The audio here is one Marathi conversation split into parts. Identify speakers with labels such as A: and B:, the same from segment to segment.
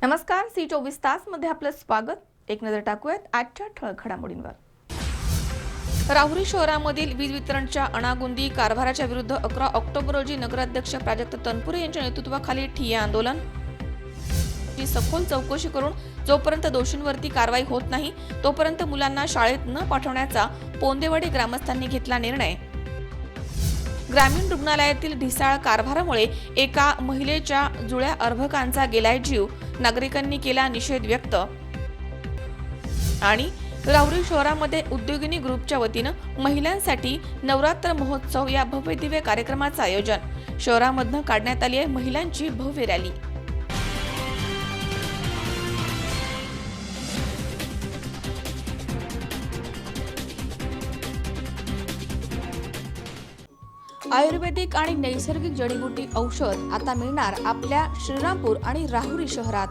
A: नमस्कार, सी 24 तास मध्ये आपलं स्वागत। एक नजर टाकूयात आजच्या ठळक घडामोडींवर। राहुरी शहरामधील वीज वितरणच्या अनागोंदी कारभाराच्या विरुद्ध 11 ऑक्टोबर रोजी नगराध्यक्ष प्राजक्त तनपुरे यांच्या नेतृत्वाखाली ठिय्या आंदोलन। सखोल चौकशी करून जोपर्यंत दोषींवरती कारवाई होत नाही तोपर्यंत मुलांना शाळेत न पाठवण्याचा पोंदेवाडी ग्रामस्थांनी घेतला निर्णय। ग्रामीण रुग्णालयातील ढिसाळ कारभारामुळे एका महिलेच्या जुळ्या अर्भकांचा गेलाय जीव, नागरिकांनी केला निषेध व्यक्त। आणि राहुरी शहरामध्ये उद्योगिनी ग्रुपच्या वतीनं महिलांसाठी नवरात्र महोत्सव या भव्य दिव्य कार्यक्रमाचं आयोजन। शहरामधनं काढण्यात आली आहे महिलांची भव्य रॅली। आयुर्वेदिक आणि नैसर्गिक जडीबुटी औषध आता मिळणार आपल्या श्रीरामपूर आणि राहुरी शहरात।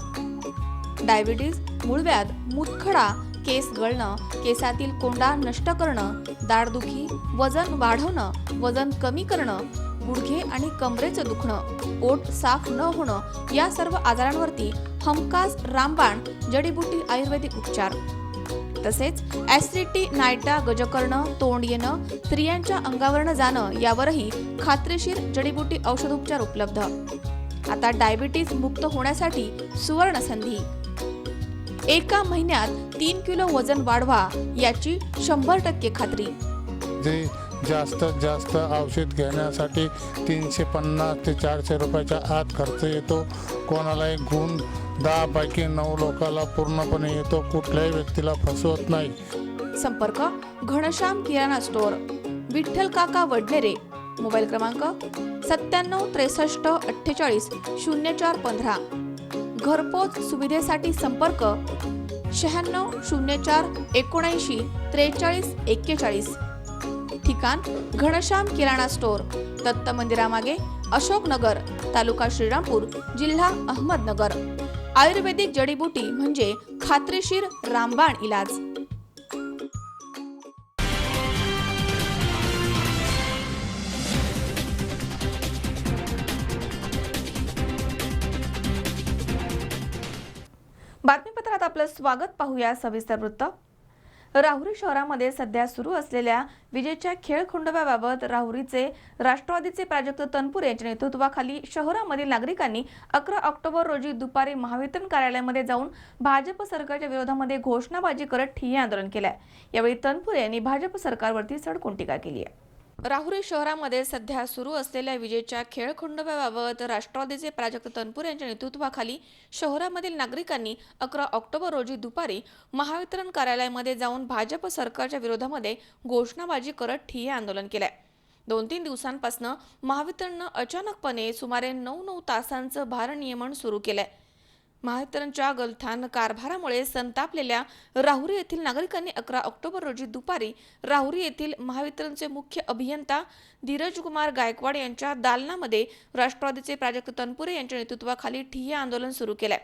A: डायबिटीज, मूळव्याध, मूतखडा, केस गळणं, केसातील कोंडा नष्ट करणं, दाढदुखी, वजन वाढवणं, वजन कमी करणं, गुडघे आणि कमरेचं दुखणं, पोट साफ न होणं या सर्व आजारांवरती हमखास रामबाण जडीबुटी आयुर्वेदिक उपचार। तसेच ऍसिडिटी, नायटा, गजकर्ण, तोंड येणं, स्त्रियांच्या अंगावरनं जाणं यावरही खात्रीशीर जडीबुटी औषधोपचार उपलब्ध। आता डायबिटीज मुक्त होण्यासाठी सुवर्ण संधी। एका महिन्यात 3 किलो वजन वाढवा याची 100% खात्री।
B: जास्तीत जास्त औषध घेण्यासाठी 350 ते 400 रुपयाच्या आत खर्च येतो। कोणालाही गुण 10 पैकी 9 लोकांना पूर्णपणे येतो। कुठल्याही व्यक्तीला फसवत नाही।
A: संपर्क घनश्याम किराणा स्टोअर, विठ्ठल काका वडनेरे, मोबाईल क्रमांक 97 63 48 0415। घरपोच सुविधेसाठी संपर्क 96 04 79 43 41। ठिकाण घनश्याम किराणा स्टोअर, दत्त मंदिरामागे, अशोकनगर, तालुका श्रीरामपूर, जिल्हा अहमदनगर। आयुर्वेदिक जडीबुटी म्हणजे खात्रीशीर रामबाण इलाज। बातमीपत्रात आपलं स्वागत। पाहूया सविस्तर वृत्त। राहुरी शहरामध्ये सध्या सुरू असलेल्या विजेच्या खेळखंडोबाबाबत राहुरीचे राष्ट्रवादीचे प्राजक्त तनपुरे यांच्या नेतृत्वाखाली शहरामधील नागरिकांनी 11 ऑक्टोबर रोजी दुपारी महावितरण कार्यालयामध्ये जाऊन भाजप सरकारच्या विरोधामध्ये घोषणाबाजी करत ठिय्या आंदोलन केलंय। यावेळी तनपुरे यांनी भाजप सरकारवरती सडकून टीका केली आहे। राहुरी शहरामध्ये सध्या सुरू असलेल्या विजेच्या खेळखंडोबाबाबत राष्ट्रवादीचे प्राजक्त तनपुरे यांच्या नेतृत्वाखाली शहरामधील नागरिकांनी 11 ऑक्टोबर रोजी दुपारी महावितरण कार्यालयामध्ये जाऊन भाजप सरकारच्या विरोधामध्ये घोषणाबाजी करत ठिय्या आंदोलन केलंय। 2-3 दिवसांपासून महावितरणनं अचानकपणे सुमारे 9 तासांचं भारनियमन सुरू केलंय। महावितरणच्या गलथान कारभारामुळे संतापलेल्या राहुरी येथील नागरिकांनी 11 ऑक्टोबर रोजी दुपारी राहुरी येथील महावितरणचे मुख्य अभियंता धीरज कुमार गायकवाड यांच्या दालनामध्ये राष्ट्रवादीचे प्राजक्त तनपुरे यांच्या नेतृत्वाखाली ठिय्या आंदोलन सुरू केलंय।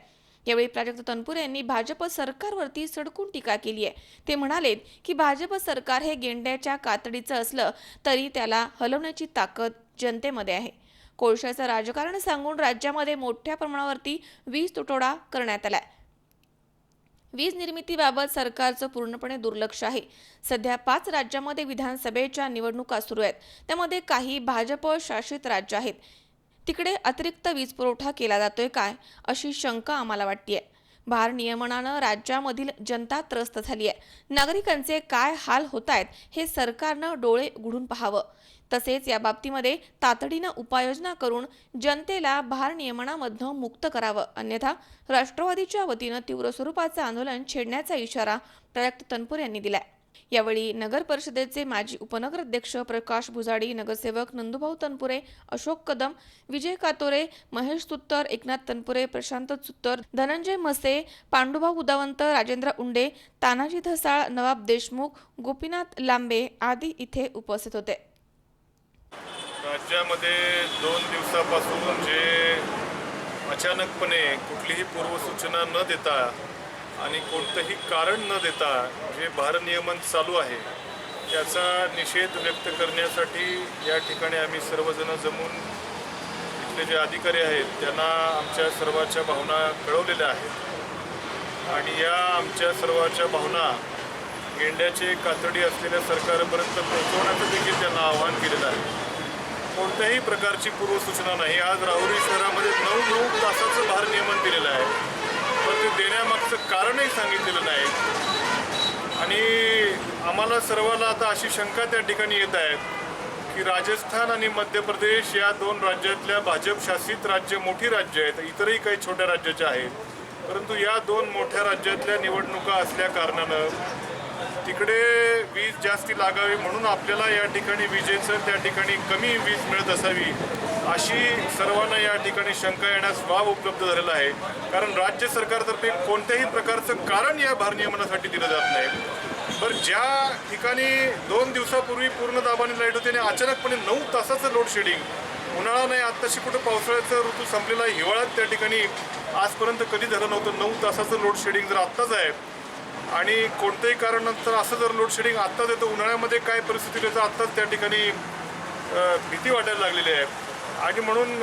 A: यावेळी प्राजक्त तनपुरे यांनी भाजप सरकारवरती सडकून टीका केली आहे। ते म्हणाले की भाजप सरकार हे गेंड्याच्या कातडीचं असलं तरी त्याला हलवण्याची ताकद जनतेमध्ये आहे। कोळशाचं राजकारण सांगून राज्यामध्ये मोठ्या प्रमाणावरती वीज तुटवडा करण्यात आलाय। वीज निर्मितीबाबत सरकारचं पूर्णपणे दुर्लक्ष आहे। सध्या 5 राज्यांमध्ये विधानसभेच्या निवडणुका सुरू आहेत, त्यामध्ये काही भाजप शासित राज्य आहेत। तिकडे अतिरिक्त वीज पुरवठा केला जातोय काय अशी शंका आम्हाला वाटतेय। भारनियमनानं राज्यामधील जनता त्रस्त झाली आहे। नागरिकांचे काय हाल होत आहेत हे सरकारनं डोळे उघडून पाहावं। तसेच या बाबतीमध्ये तातडीनं उपाययोजना करून जनतेला भारनियमनामधनं मुक्त करावं, अन्यथा राष्ट्रवादीच्या वतीनं तीव्र स्वरूपाचं आंदोलन छेडण्याचा इशारा प्राजक्त तनपुरे यांनी दिलाय। यावेळी नगर परिषदेचे माजी उपनगराध्यक्ष प्रकाश भुजाडी, नगरसेवक नंदुभाऊ तनपुरे, अशोक कदम, विजय कातोरे, महेश सुत्तर, एकनाथ तनपुरे, प्रशांत सुत्तर, धनंजय मसे, पांडुभाऊ उदावंत, राजेंद्र उंडे, तानाजी धसाळ, नवाब देशमुख, गोपीनाथ लांबे आदी इथे उपस्थित होते।
C: राज्यामध्ये 2 दिवसापासून जे अचानकपणे कुठलीही पूर्वसूचना न देता आणि कोणतंही कारण न देता जे भारनियमन चालू आहे त्याचा निषेध व्यक्त करण्यासाठी या ठिकाणी आम्ही सर्वजण जमून इथले जे अधिकारी आहेत त्यांना आमच्या सर्वांच्या भावना कळवलेल्या आहेत आणि या आमच्या सर्वांच्या भावना गेंड्याचे कातडी असलेल्या सरकारपर्यंत पोहोचवण्याचं देखील त्यांना आवाहन केलेलं आहे. कोणत्याही प्रकारची पूर्वसूचना नाही. आज राहुरी शहरामध्ये 9 तासाचं भारनियमन दिलेलं आहे, पण ते देण्यामागचं कारणही सांगितलेलं नाही. आणि आम्हाला सर्वांना आता अशी शंका त्या ठिकाणी येत आहे की राजस्थान आणि मध्य प्रदेश या 2 राज्यातल्या भाजप शासित राज्य मोठी राज्य आहेत, इतरही काही छोट्या राज्याच्या आहेत, परंतु या 2 मोठ्या राज्यातल्या निवडणुका असल्या कारणानं तिकडे वीज जास्ती लागावी म्हणून आपल्याला या ठिकाणी विजेचं त्या ठिकाणी कमी वीज मिळत असावी अशी सर्वांना या ठिकाणी शंका येण्यास वाव उपलब्ध झालेला आहे. कारण राज्य सरकारतर्फे कोणत्याही प्रकारचं कारण या भारनियमनासाठी दिलं जात नाही. बरं, ज्या ठिकाणी 2 दिवसापूर्वी पूर्ण दाबाने लाईट होती आणि अचानकपणे 9 तासाचं लोड शेडिंग, उन्हाळा नाही आत्ताशी कुठं पावसाळ्याचा ऋतू संपलेला आहे, हिवाळ्यात त्या ठिकाणी आजपर्यंत कधी झालं नव्हतं. 9 तासाचं लोड शेडिंग जर आत्ताच आहे आणि कोणत्याही कारणानंतर असं जर लोड शेडिंग आत्ताच येतं, उन्हाळ्यामध्ये काय परिस्थिती येतं आत्ताच त्या ठिकाणी भीती वाटायला लागलेली आहे. आणि म्हणून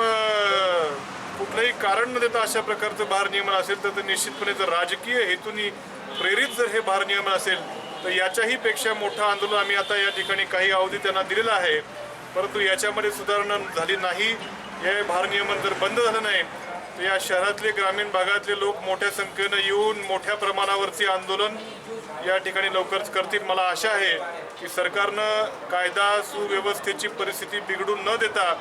C: कुठलंही कारण न देता अशा प्रकारचं भारनियमन असेल तर ते निश्चितपणे जर राजकीय हेतूनी प्रेरित जर हे भारनियमन असेल तर याच्याही पेक्षा मोठं आंदोलन आम्ही आता या ठिकाणी काही अवधी त्यांना दिलेला आहे. परंतु याच्यामध्ये सुधारणा झाली नाही, हे भारनियमन जर बंद झालं नाही तर या शहरातले ग्रामीण भागातले लोक मोठ्या संख्येनं येऊन मोठ्या प्रमाणावरची आंदोलन या ठिकाणी लवकरच करतील. मला आशा आहे की सरकारनं कायदा सुव्यवस्थेची परिस्थिती बिघडू न देता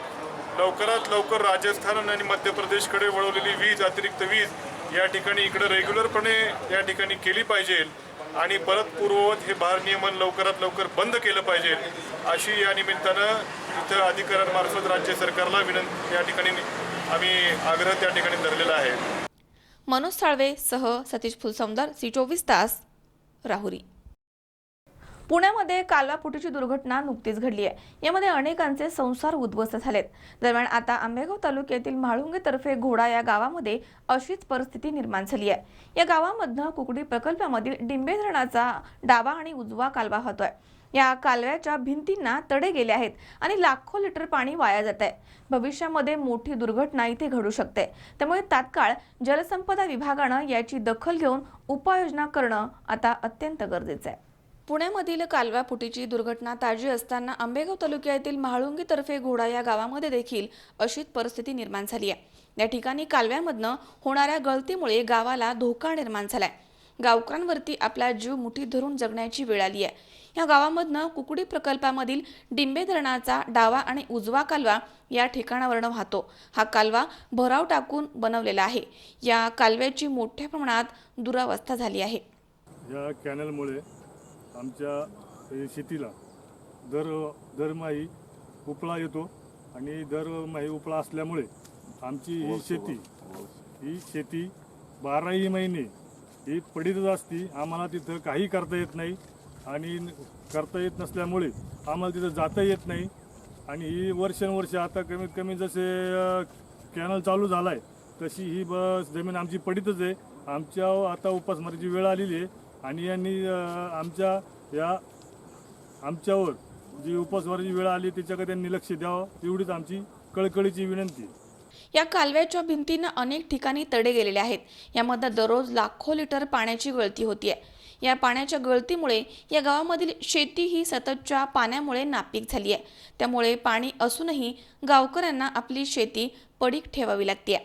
C: लवकरात लवकर राजस्थान आणि मध्य प्रदेशकडे वळवलेली वीज, अतिरिक्त वीज या ठिकाणी इकडे रेग्युलरपणे या ठिकाणी केली पाहिजे आणि परत पूर्ववत हे भारनियमन लवकरात लवकर बंद केलं पाहिजे अशी या निमित्तानं इथं अधिकाऱ्यांमार्फत राज्य सरकारला या ठिकाणी आम्ही आग्रह त्या ठिकाणी धरलेला आहे.
A: मनोज साळवे सह सतीश फुलसौंदर, C24 तास, राहुरी. पुण्यामध्ये कालवापुटीची दुर्घटना नुकतीच घडली आहे. यामध्ये अनेकांचे संसार उद्ध्वस्त झालेत. दरम्यान आता आंबेगाव तालुक्यातील म्हाळुंगे तर्फे घोडा या गावामध्ये अशीच परिस्थिती निर्माण झाली आहे. या गावामधनं कुकडी प्रकल्पामधील डिंबे धरणाचा डावा आणि उजवा कालवा वाहतोय. या कालव्याच्या भिंतींना तडे गेले आहेत आणि लाखो लिटर पाणी वाया जात आहे. भविष्यामध्ये मोठी दुर्घटना इथे घडू शकते. त्यामुळे तात्काळ जलसंपदा विभागानं याची दखल घेऊन उपाययोजना करणं आता अत्यंत गरजेचं आहे. पुण्यामधील कालवा फुटीची दुर्घटना ताजी असताना आंबेगाव तालुक्यातील म्हाळुंगे तर्फे घोडा या गावामध्ये देखील अशीच परिस्थिती निर्माण झाली आहे. या ठिकाणी कालव्यामधनं होणाऱ्या गळतीमुळे गावाला धोका निर्माण झालाय. गावकऱ्यांवरती आपला जीव मुठीत धरून जगण्याची वेळ आली आहे. या गावामधनं कुकडी प्रकल्पामधील डिंबे धरणाचा डावा आणि उजवा कालवा या ठिकाणावरून वाहतो. हा कालवा भराव टाकून बनवलेला आहे. या कालव्याची मोठ्या प्रमाणात दुरावस्था झाली आहे.
D: या कॅनलमुळे आमच्या शेतीला दरमही उपळा येतो आणि दरमही उपळा असल्यामुळे आमची ही शेती 12ही महिने ही पडीतच असती. आम्हाला तिथं काही करता येत नाही आणि करता येत नसल्यामुळे आम्हाला तिथं जाता येत नाही. आणि ही वर्षानुवर्ष आता कमीत कमी जसे कॅनल चालू झाला आहे तशी ही जमीन आमची पडीतच आहे. आमच्या आता उपासमारीची वेळ आलेली आहे आणि यांनी आमच्यावर जी उपासमारीची वेळ आली त्याच्याकडे त्यांनी लक्ष द्यावं एवढीच आमची कळकळीची विनंती.
A: या कालव्याच्या भिंतींना अनेक ठिकाणी तडे गेलेले आहेत. यामध्ये दररोज लाखो लिटर पाण्याची गळती होतीये. या पाण्याच्या गळतीमुळे या गावामधील शेती ही सततच्या पाण्यामुळे नापीक झाली आहे. त्यामुळे पाणी असूनही गावकऱ्यांना आपली शेती पडीक ठेवावी लागते.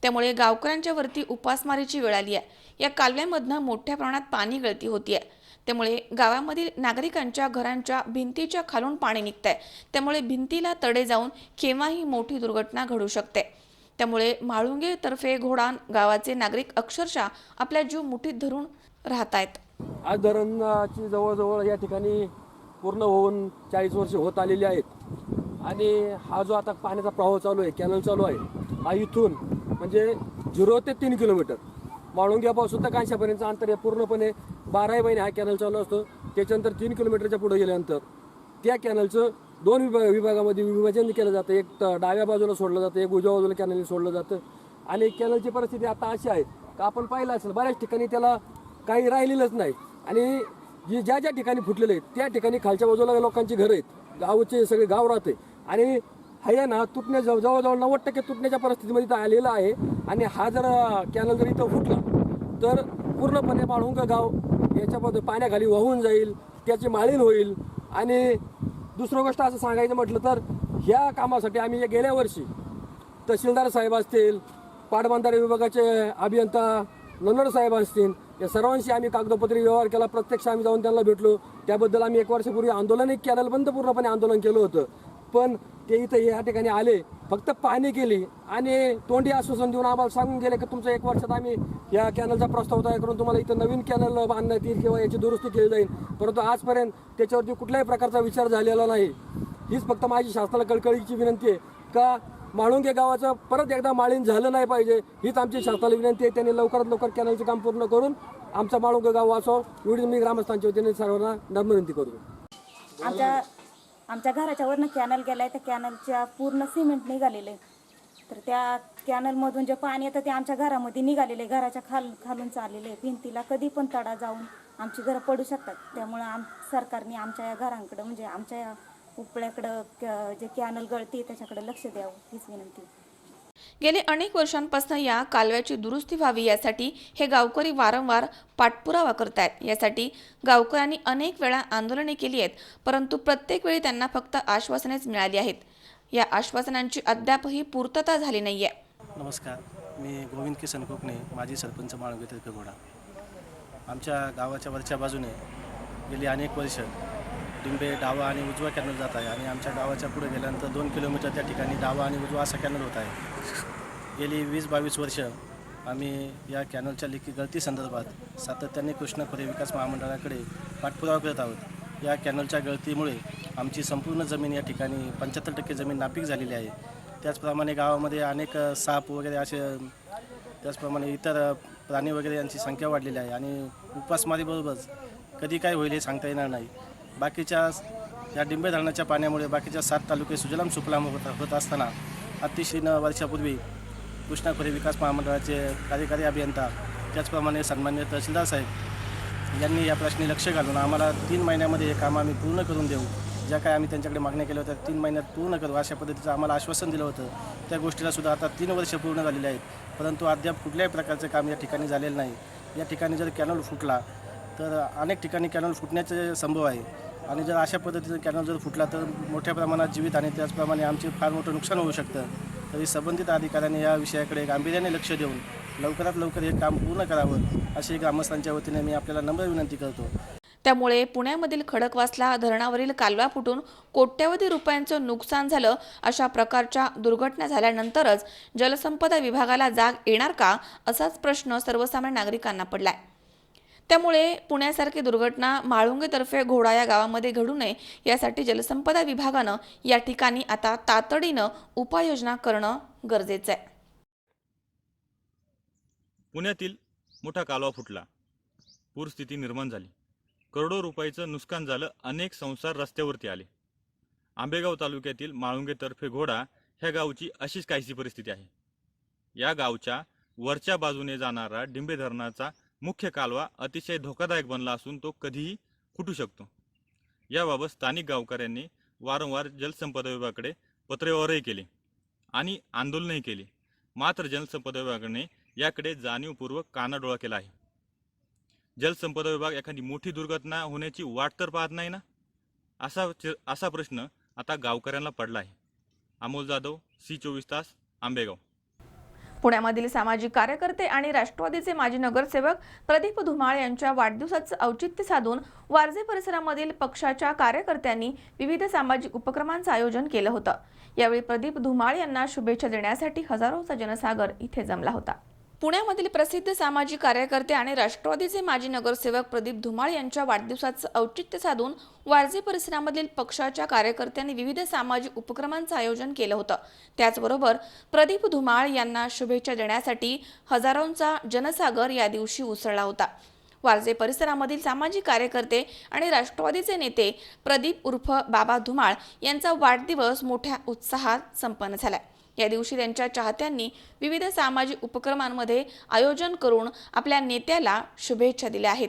A: त्यामुळे गावकऱ्यांच्या वरती उपासमारीची वेळ आली आहे. या कालव्यामधनं मोठ्या प्रमाणात पाणी गळती होतीये. त्यामुळे गावामधील नागरिकांच्या घरांच्या भिंतीच्या खालून पाणी निघतंय. त्यामुळे भिंतीला तडे जाऊन केव्हाही मोठी दुर्घटना घडू शकते. त्यामुळे म्हाळुंगे तर्फे घोडा गावाचे नागरिक अक्षरशः आपला जीव मुठीत धरून राहत आहेत.
E: आज धरणाची जवळजवळ या ठिकाणी पूर्ण होऊन 40 वर्ष होत आलेली आहेत आणि हा जो आता पाण्याचा प्रवाह चालू आहे, कॅनल चालू आहे, हा इथून म्हणजे 0 ते 3 किलोमीटर म्हाळुंग्यापासून तर कांशापर्यंतचं अंतर आहे. पूर्णपणे 12 महिने हा कॅनल चालू असतो. त्याच्यानंतर 3 किलोमीटरच्या पुढे गेल्यानंतर त्या कॅनलचं 2 विभागामध्ये विभाजन केलं जातं. एक डाव्या बाजूला सोडलं जातं, एक उजव्या बाजूला कॅनल सोडलं जातं. आणि कॅनलची परिस्थिती आता अशी आहे का आपण पाहिलं असेल बऱ्याच ठिकाणी त्याला काही राहिलेलंच नाही. आणि ज्या ठिकाणी फुटलेले आहेत त्या ठिकाणी खालच्या बाजूला लोकांची घरं आहेत, गावचे सगळे गाव राहते आणि आहे ना जवळजवळ 90% तुटण्याच्या परिस्थितीमध्ये इथं आलेला आहे. आणि हा जर कॅनल जर इथं फुटला तर पूर्णपणे माळुंग गाव याच्यामध्ये पाण्याखाली वाहून जाईल, त्याची माळीण होईल. आणि दुसरं गोष्ट असं सांगायचं म्हटलं तर ह्या कामासाठी आम्ही गेल्या वर्षी तहसीलदार साहेब असतील, पाटबंधारे विभागाचे अभियंता नन्नर साहेब असतील, या सर्वांशी आम्ही कागदोपत्री व्यवहार केला. प्रत्यक्ष आम्ही जाऊन त्यांना भेटलो. त्याबद्दल आम्ही 1 वर्षापूर्वी आंदोलन कॅनल बंद पूर्णपणे आंदोलन केलं होतं. पण ते इथं या ठिकाणी आले, फक्त पाहणी केली आणि तोंडी आश्वासन देऊन आम्हाला सांगून गेले की तुमचं 1 वर्षात आम्ही या कॅनलचा प्रस्ताव तयार करून तुम्हाला इथं नवीन कॅनल बांधण्यात येईल किंवा याची दुरुस्ती केली जाईल. परंतु आजपर्यंत त्याच्यावरती कुठल्याही प्रकारचा विचार झालेला नाही. हीच फक्त माझी शासनाला कळकळीची विनंती आहे का माळुंगे गावाचं परत एकदा माळीण झालं नाही पाहिजे, हीच आमची शासनाला विनंती आहे. त्यांनी लवकरात लवकर कॅनलचं काम पूर्ण करून आमचा माळुंगे गाव वाचव एवढी मी ग्रामस्थांच्या वतीने सर्वांना नम्र विनंती करतो.
F: आमच्या घराच्या वरनं कॅनल गेलाय, त्या कॅनलच्या पूर्ण सिमेंट निघालेलं आहे. तर त्या कॅनलमधून जे पाणी येतं ते आमच्या घरामध्ये निघालेलं आहे, घराच्या खालून चाललेलं आहे. भिंतीला कधी पण तडा जाऊन आमची घरं पडू शकतात. त्यामुळं सरकारने आमच्या या घरांकडं म्हणजे आमच्या या उपळ्याकडं जे कॅनल गळती त्याच्याकडे लक्ष द्यावं हीच विनंती.
A: गेले अनेक वर्षांपासून या कालव्याची दुरुस्ती व्हावी यासाठी हे गावकरी वारंवार पाठपुरावा करतायत. यासाठी गावकऱ्यांनी अनेक वेळा आंदोलने केली आहेत, परंतु प्रत्येक वेळी त्यांना फक्त आश्वासनेच मिळाली आहेत. या आश्वासनांची अद्यापही पूर्तता झाली नाहीये.
G: नमस्कार, मी गोविंद किसन कोकणे, माजी सरपंच माळुंगे तर्फेगोडा. आमच्या गावाच्या वरच्या बाजूने गेली अनेक वर्ष डिंबे डावा आणि उजवा कॅनल जात आहे आणि आमच्या गावाच्या पुढे गेल्यानंतर 2 किलोमीटर त्या ठिकाणी डावा आणि उजवा असा कॅनल होत आहे. गेली 20-22 वर्ष आम्ही या कॅनलच्या लेखी गळती संदर्भात सातत्याने कृष्णा खोरे विकास महामंडळाकडे पाठपुरावा करत आहोत. या कॅनलच्या गळतीमुळे आमची संपूर्ण जमीन या ठिकाणी 75% जमीन नापीक झालेली आहे. त्याचप्रमाणे गावामध्ये अनेक साप वगैरे असे, त्याचप्रमाणे इतर प्राणी वगैरे यांची संख्या वाढलेली आहे आणि उपासमारीबरोबरच कधी काय होईल हे सांगता येणार नाही. बाकीच्या या डिंबे धरणाच्या पाण्यामुळे बाकीच्या 7 तालुके सुजलाम सुफलाम होत असताना अतिशय वर्षापूर्वी कृष्णा खोरे विकास महामंडळाचे कार्यकारी अभियंता त्याचप्रमाणे सन्मान्य तहसीलदार साहेब यांनी या प्रश्नी लक्ष घालून आम्हाला 3 महिन्यामध्ये हे काम आम्ही पूर्ण करून देऊ, ज्या काय आम्ही त्यांच्याकडे मागण्या केल्या होत्या 3 महिन्यात पूर्ण करू अशा पद्धतीचं आम्हाला आश्वासन दिलं होतं. त्या गोष्टीला सुद्धा आता 3 वर्ष पूर्ण झालेली आहेत, परंतु अद्याप कुठल्याही प्रकारचं काम या ठिकाणी झालेलं नाही. या ठिकाणी जर कॅनल फुटला तर अनेक ठिकाणी कॅनल फुटण्याचे संभव आहे आणि जर अशा पद्धतीचं कॅनल जर फुटला तर मोठ्या प्रमाणात जीवित आणि त्याचप्रमाणे आमचे फार मोठं नुकसान होऊ शकतं. तरी संबंधित अधिकाऱ्यांनी या विषयाकडे गांभीर्याने लक्ष देऊन लवकरात लवकर हे काम पूर्ण करावं अशी ग्रामस्थांच्या वतीने मी आपल्याला नम्र विनंती करतो.
A: त्यामुळे पुण्यामधील खडकवासला धरणावरील कालवा फुटून कोट्यवधी रुपयांचं नुकसान झालं. अशा प्रकारच्या दुर्घटना झाल्यानंतरच जलसंपदा विभागाला जाग येणार का, असाच प्रश्न सर्वसामान्य नागरिकांना पडलाय. त्यामुळे पुण्यासारखी दुर्घटना माळुंगेतर्फे घोडा या गावामध्ये घडू नये यासाठी जलसंपदा विभागानं या ठिकाणी आता तातडीनं उपाययोजना करणं गरजेचं आहे.
H: पुण्यातील मोठा कालवा फुटला, पूरस्थिती निर्माण झाली, करोडो रुपयाचं नुकसान झालं, अनेक संसार रस्त्यावरती आले. आंबेगाव तालुक्यातील माळुंगेतर्फे घोडा ह्या गावची अशीच काहीशी परिस्थिती आहे. या गावच्या वरच्या बाजूने जाणारा डिंबे धरणाचा मुख्य कालवा अतिशय धोकादायक बनला असून तो कधीही फुटू शकतो. याबाबत स्थानिक गावकऱ्यांनी वारंवार जलसंपदा विभागाकडे पत्रव्यवहारही केले आणि आंदोलनही केली, मात्र जलसंपदा विभागाने याकडे जाणीवपूर्वक कानाडोळा केला आहे. जलसंपदा विभाग एखादी मोठी दुर्घटना होण्याची वाट तर पाहत नाही ना, असा प्रश्न आता गावकऱ्यांना पडला आहे. अमोल जाधव, C24 तास, आंबेगाव.
A: पुण्यामधील सामाजिक कार्यकर्ते आणि राष्ट्रवादीचे माजी नगरसेवक प्रदीप धुमाळ यांच्या वाढदिवसाचं औचित्य साधून वारजे परिसरामधील पक्षाच्या कार्यकर्त्यांनी विविध सामाजिक उपक्रमांचं आयोजन केलं होतं. यावेळी प्रदीप धुमाळ यांना शुभेच्छा देण्यासाठी हजारोंचा जनसागर इथे जमला होता. पुण्यामधील प्रसिद्ध सामाजिक कार्यकर्ते आणि राष्ट्रवादीचे माजी नगरसेवक प्रदीप धुमाळ यांच्या वाढदिवसाचं औचित्य साधून वारजे परिसरामधील पक्षाच्या कार्यकर्त्यांनी विविध सामाजिक उपक्रमांचं आयोजन केलं होतं. त्याचबरोबर प्रदीप धुमाळ यांना शुभेच्छा देण्यासाठी हजारोंचा जनसागर या दिवशी उसळला होता. वारजे परिसरामधील सामाजिक कार्यकर्ते आणि राष्ट्रवादीचे नेते प्रदीप उर्फ बाबा धुमाळ यांचा वाढदिवस मोठ्या उत्साहात संपन्न झाला. या दिवशी त्यांच्या चाहत्यांनी विविध सामाजिक उपक्रमांमध्ये आयोजन करून आपल्या नेत्याला शुभेच्छा दिल्या आहेत.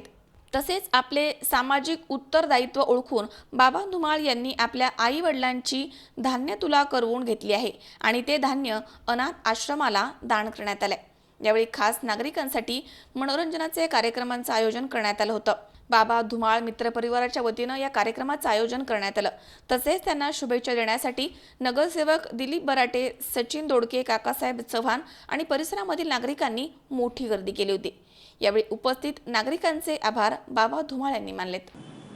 A: तसेच आपले सामाजिक उत्तरदायित्व ओळखून बाबा धुमाळ यांनी आपल्या आई वडिलांची धान्य तुला करवून घेतली आहे आणि ते धान्य अनाथ आश्रमाला दान करण्यात आले। यावेळी खास नागरिकांसाठी मनोरंजनाचे कार्यक्रमांचं आयोजन करण्यात आलं होतं। बाबा धुमाळ मित्र परिवाराच्या वतीनं या कार्यक्रमाचं आयोजन करण्यात आलं। तसेच त्यांना शुभेच्छा देण्यासाठी नगरसेवक दिलीप बराटे, सचिन दोडके, काकासाहेब चव्हाण आणि परिसरामधील नागरिकांनी मोठी गर्दी केली होती। यावेळी उपस्थित नागरिकांचे आभार बाबा धुमाळ यांनी मानलेत।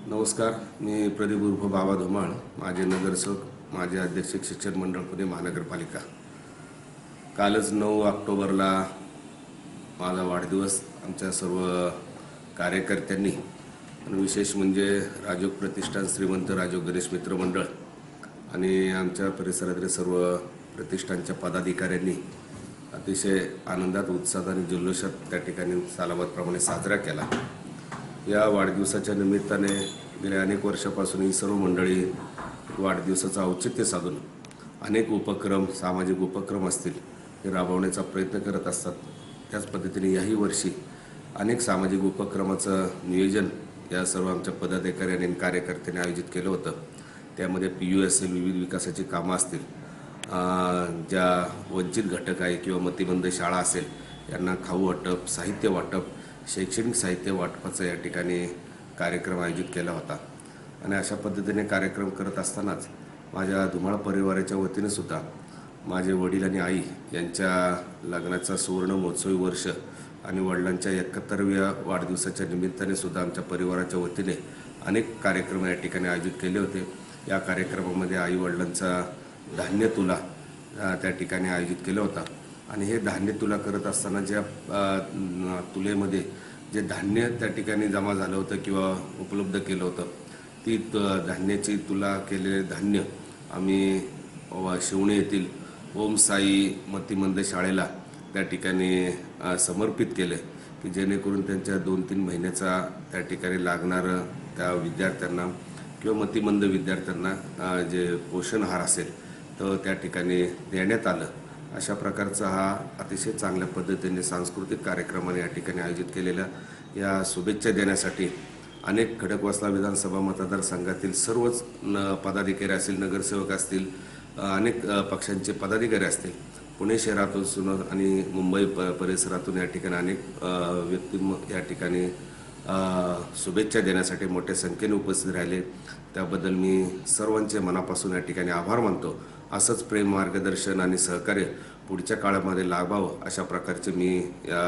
I: नमस्कार, मी प्रदीप उर्फ बाबा धुमाळ, माझे नगरसेवक, माझे अध्यक्ष शिक्षण मंडळ पुणे महानगरपालिका। कालच 9 ऑक्टोबरला माझा वाढदिवस आमच्या सर्व कार्यकर्त्यांनी आणि विशेष म्हणजे राजयोग प्रतिष्ठान, श्रीमंत राजयोग गणेश मित्र मंडळ आणि आमच्या परिसरातील सर्व प्रतिष्ठानच्या पदाधिकाऱ्यांनी अतिशय आनंदात, उत्साहात आणि जल्लोषात त्या ठिकाणी सालाबादप्रमाणे साजरा केला। या वाढदिवसाच्या निमित्ताने गेल्या अनेक वर्षापासून ही सर्व मंडळी वाढदिवसाचं औचित्य साधून अनेक उपक्रम, सामाजिक उपक्रम असतील हे राबवण्याचा प्रयत्न करत असतात। त्याच पद्धतीने याही वर्षी अनेक सामाजिक उपक्रमाचं नियोजन या सर्व आमच्या पदाधिकारी आणि कार्यकर्त्यांनी आयोजित केलं होतं। त्यामध्ये PU असेल, विविध विकासाची कामं असतील, ज्या वंचित घटक आहे किंवा मतिमंद शाळा असेल यांना खाऊ वाटप, साहित्य वाटप, शैक्षणिक साहित्य वाटपाचा या ठिकाणी कार्यक्रम आयोजित केला होता। आणि अशा पद्धतीने कार्यक्रम करत असतानाच माझ्या धुमाळ परिवाराच्या वतीने सुद्धा माझे वडील आणि आई यांच्या लग्नाचा सुवर्ण महोत्सवी वर्ष आणि वडिलांच्या 71व्या वाढदिवसाच्या निमित्ताने सुद्धा आमच्या परिवाराच्या वतीने अनेक कार्यक्रम या ठिकाणी आयोजित केले होते। या कार्यक्रमामध्ये आई वडिलांचा धान्य तुला त्या ठिकाणी आयोजित केला होता आणि हे धान्य तुला करत असताना ज्या तुलेमध्ये जे धान्य त्या ठिकाणी जमा झालं होतं किंवा उपलब्ध केलं होतं, ती धान्याची तुला केलेले धान्य आम्ही शिवणे येथील ओम साई मतिमंद शाळेला त्या ठिकाणी समर्पित केले की जेणेकरून त्यांच्या 2-3 महिन्याचा त्या ठिकाणी लागणारं त्या विद्यार्थ्यांना किंवा मतिमंद विद्यार्थ्यांना जे पोषण आहार असेल तर त्या ठिकाणी देण्यात आलं। अशा प्रकारचा हा अतिशय चांगल्या पद्धतीने सांस्कृतिक कार्यक्रमाने या ठिकाणी आयोजित केलेल्या या शुभेच्छा देण्यासाठी अनेक खडकवासला विधानसभा मतदारसंघातील सर्वच पदाधिकारी असतील, नगरसेवक असतील, अनेक पक्षांचे पदाधिकारी असतील, पुणे शहरातून आणि मुंबई परिसरातून या ठिकाणी अनेक व्यक्ती या ठिकाणी शुभेच्छा देण्यासाठी मोठ्या संख्येने उपस्थित राहिले। त्याबद्दल मी सर्वांचे मनापासून या ठिकाणी आभार मानतो। असंच प्रेम, मार्गदर्शन आणि सहकार्य पुढच्या काळामध्ये लाभावं अशा प्रकारचे मी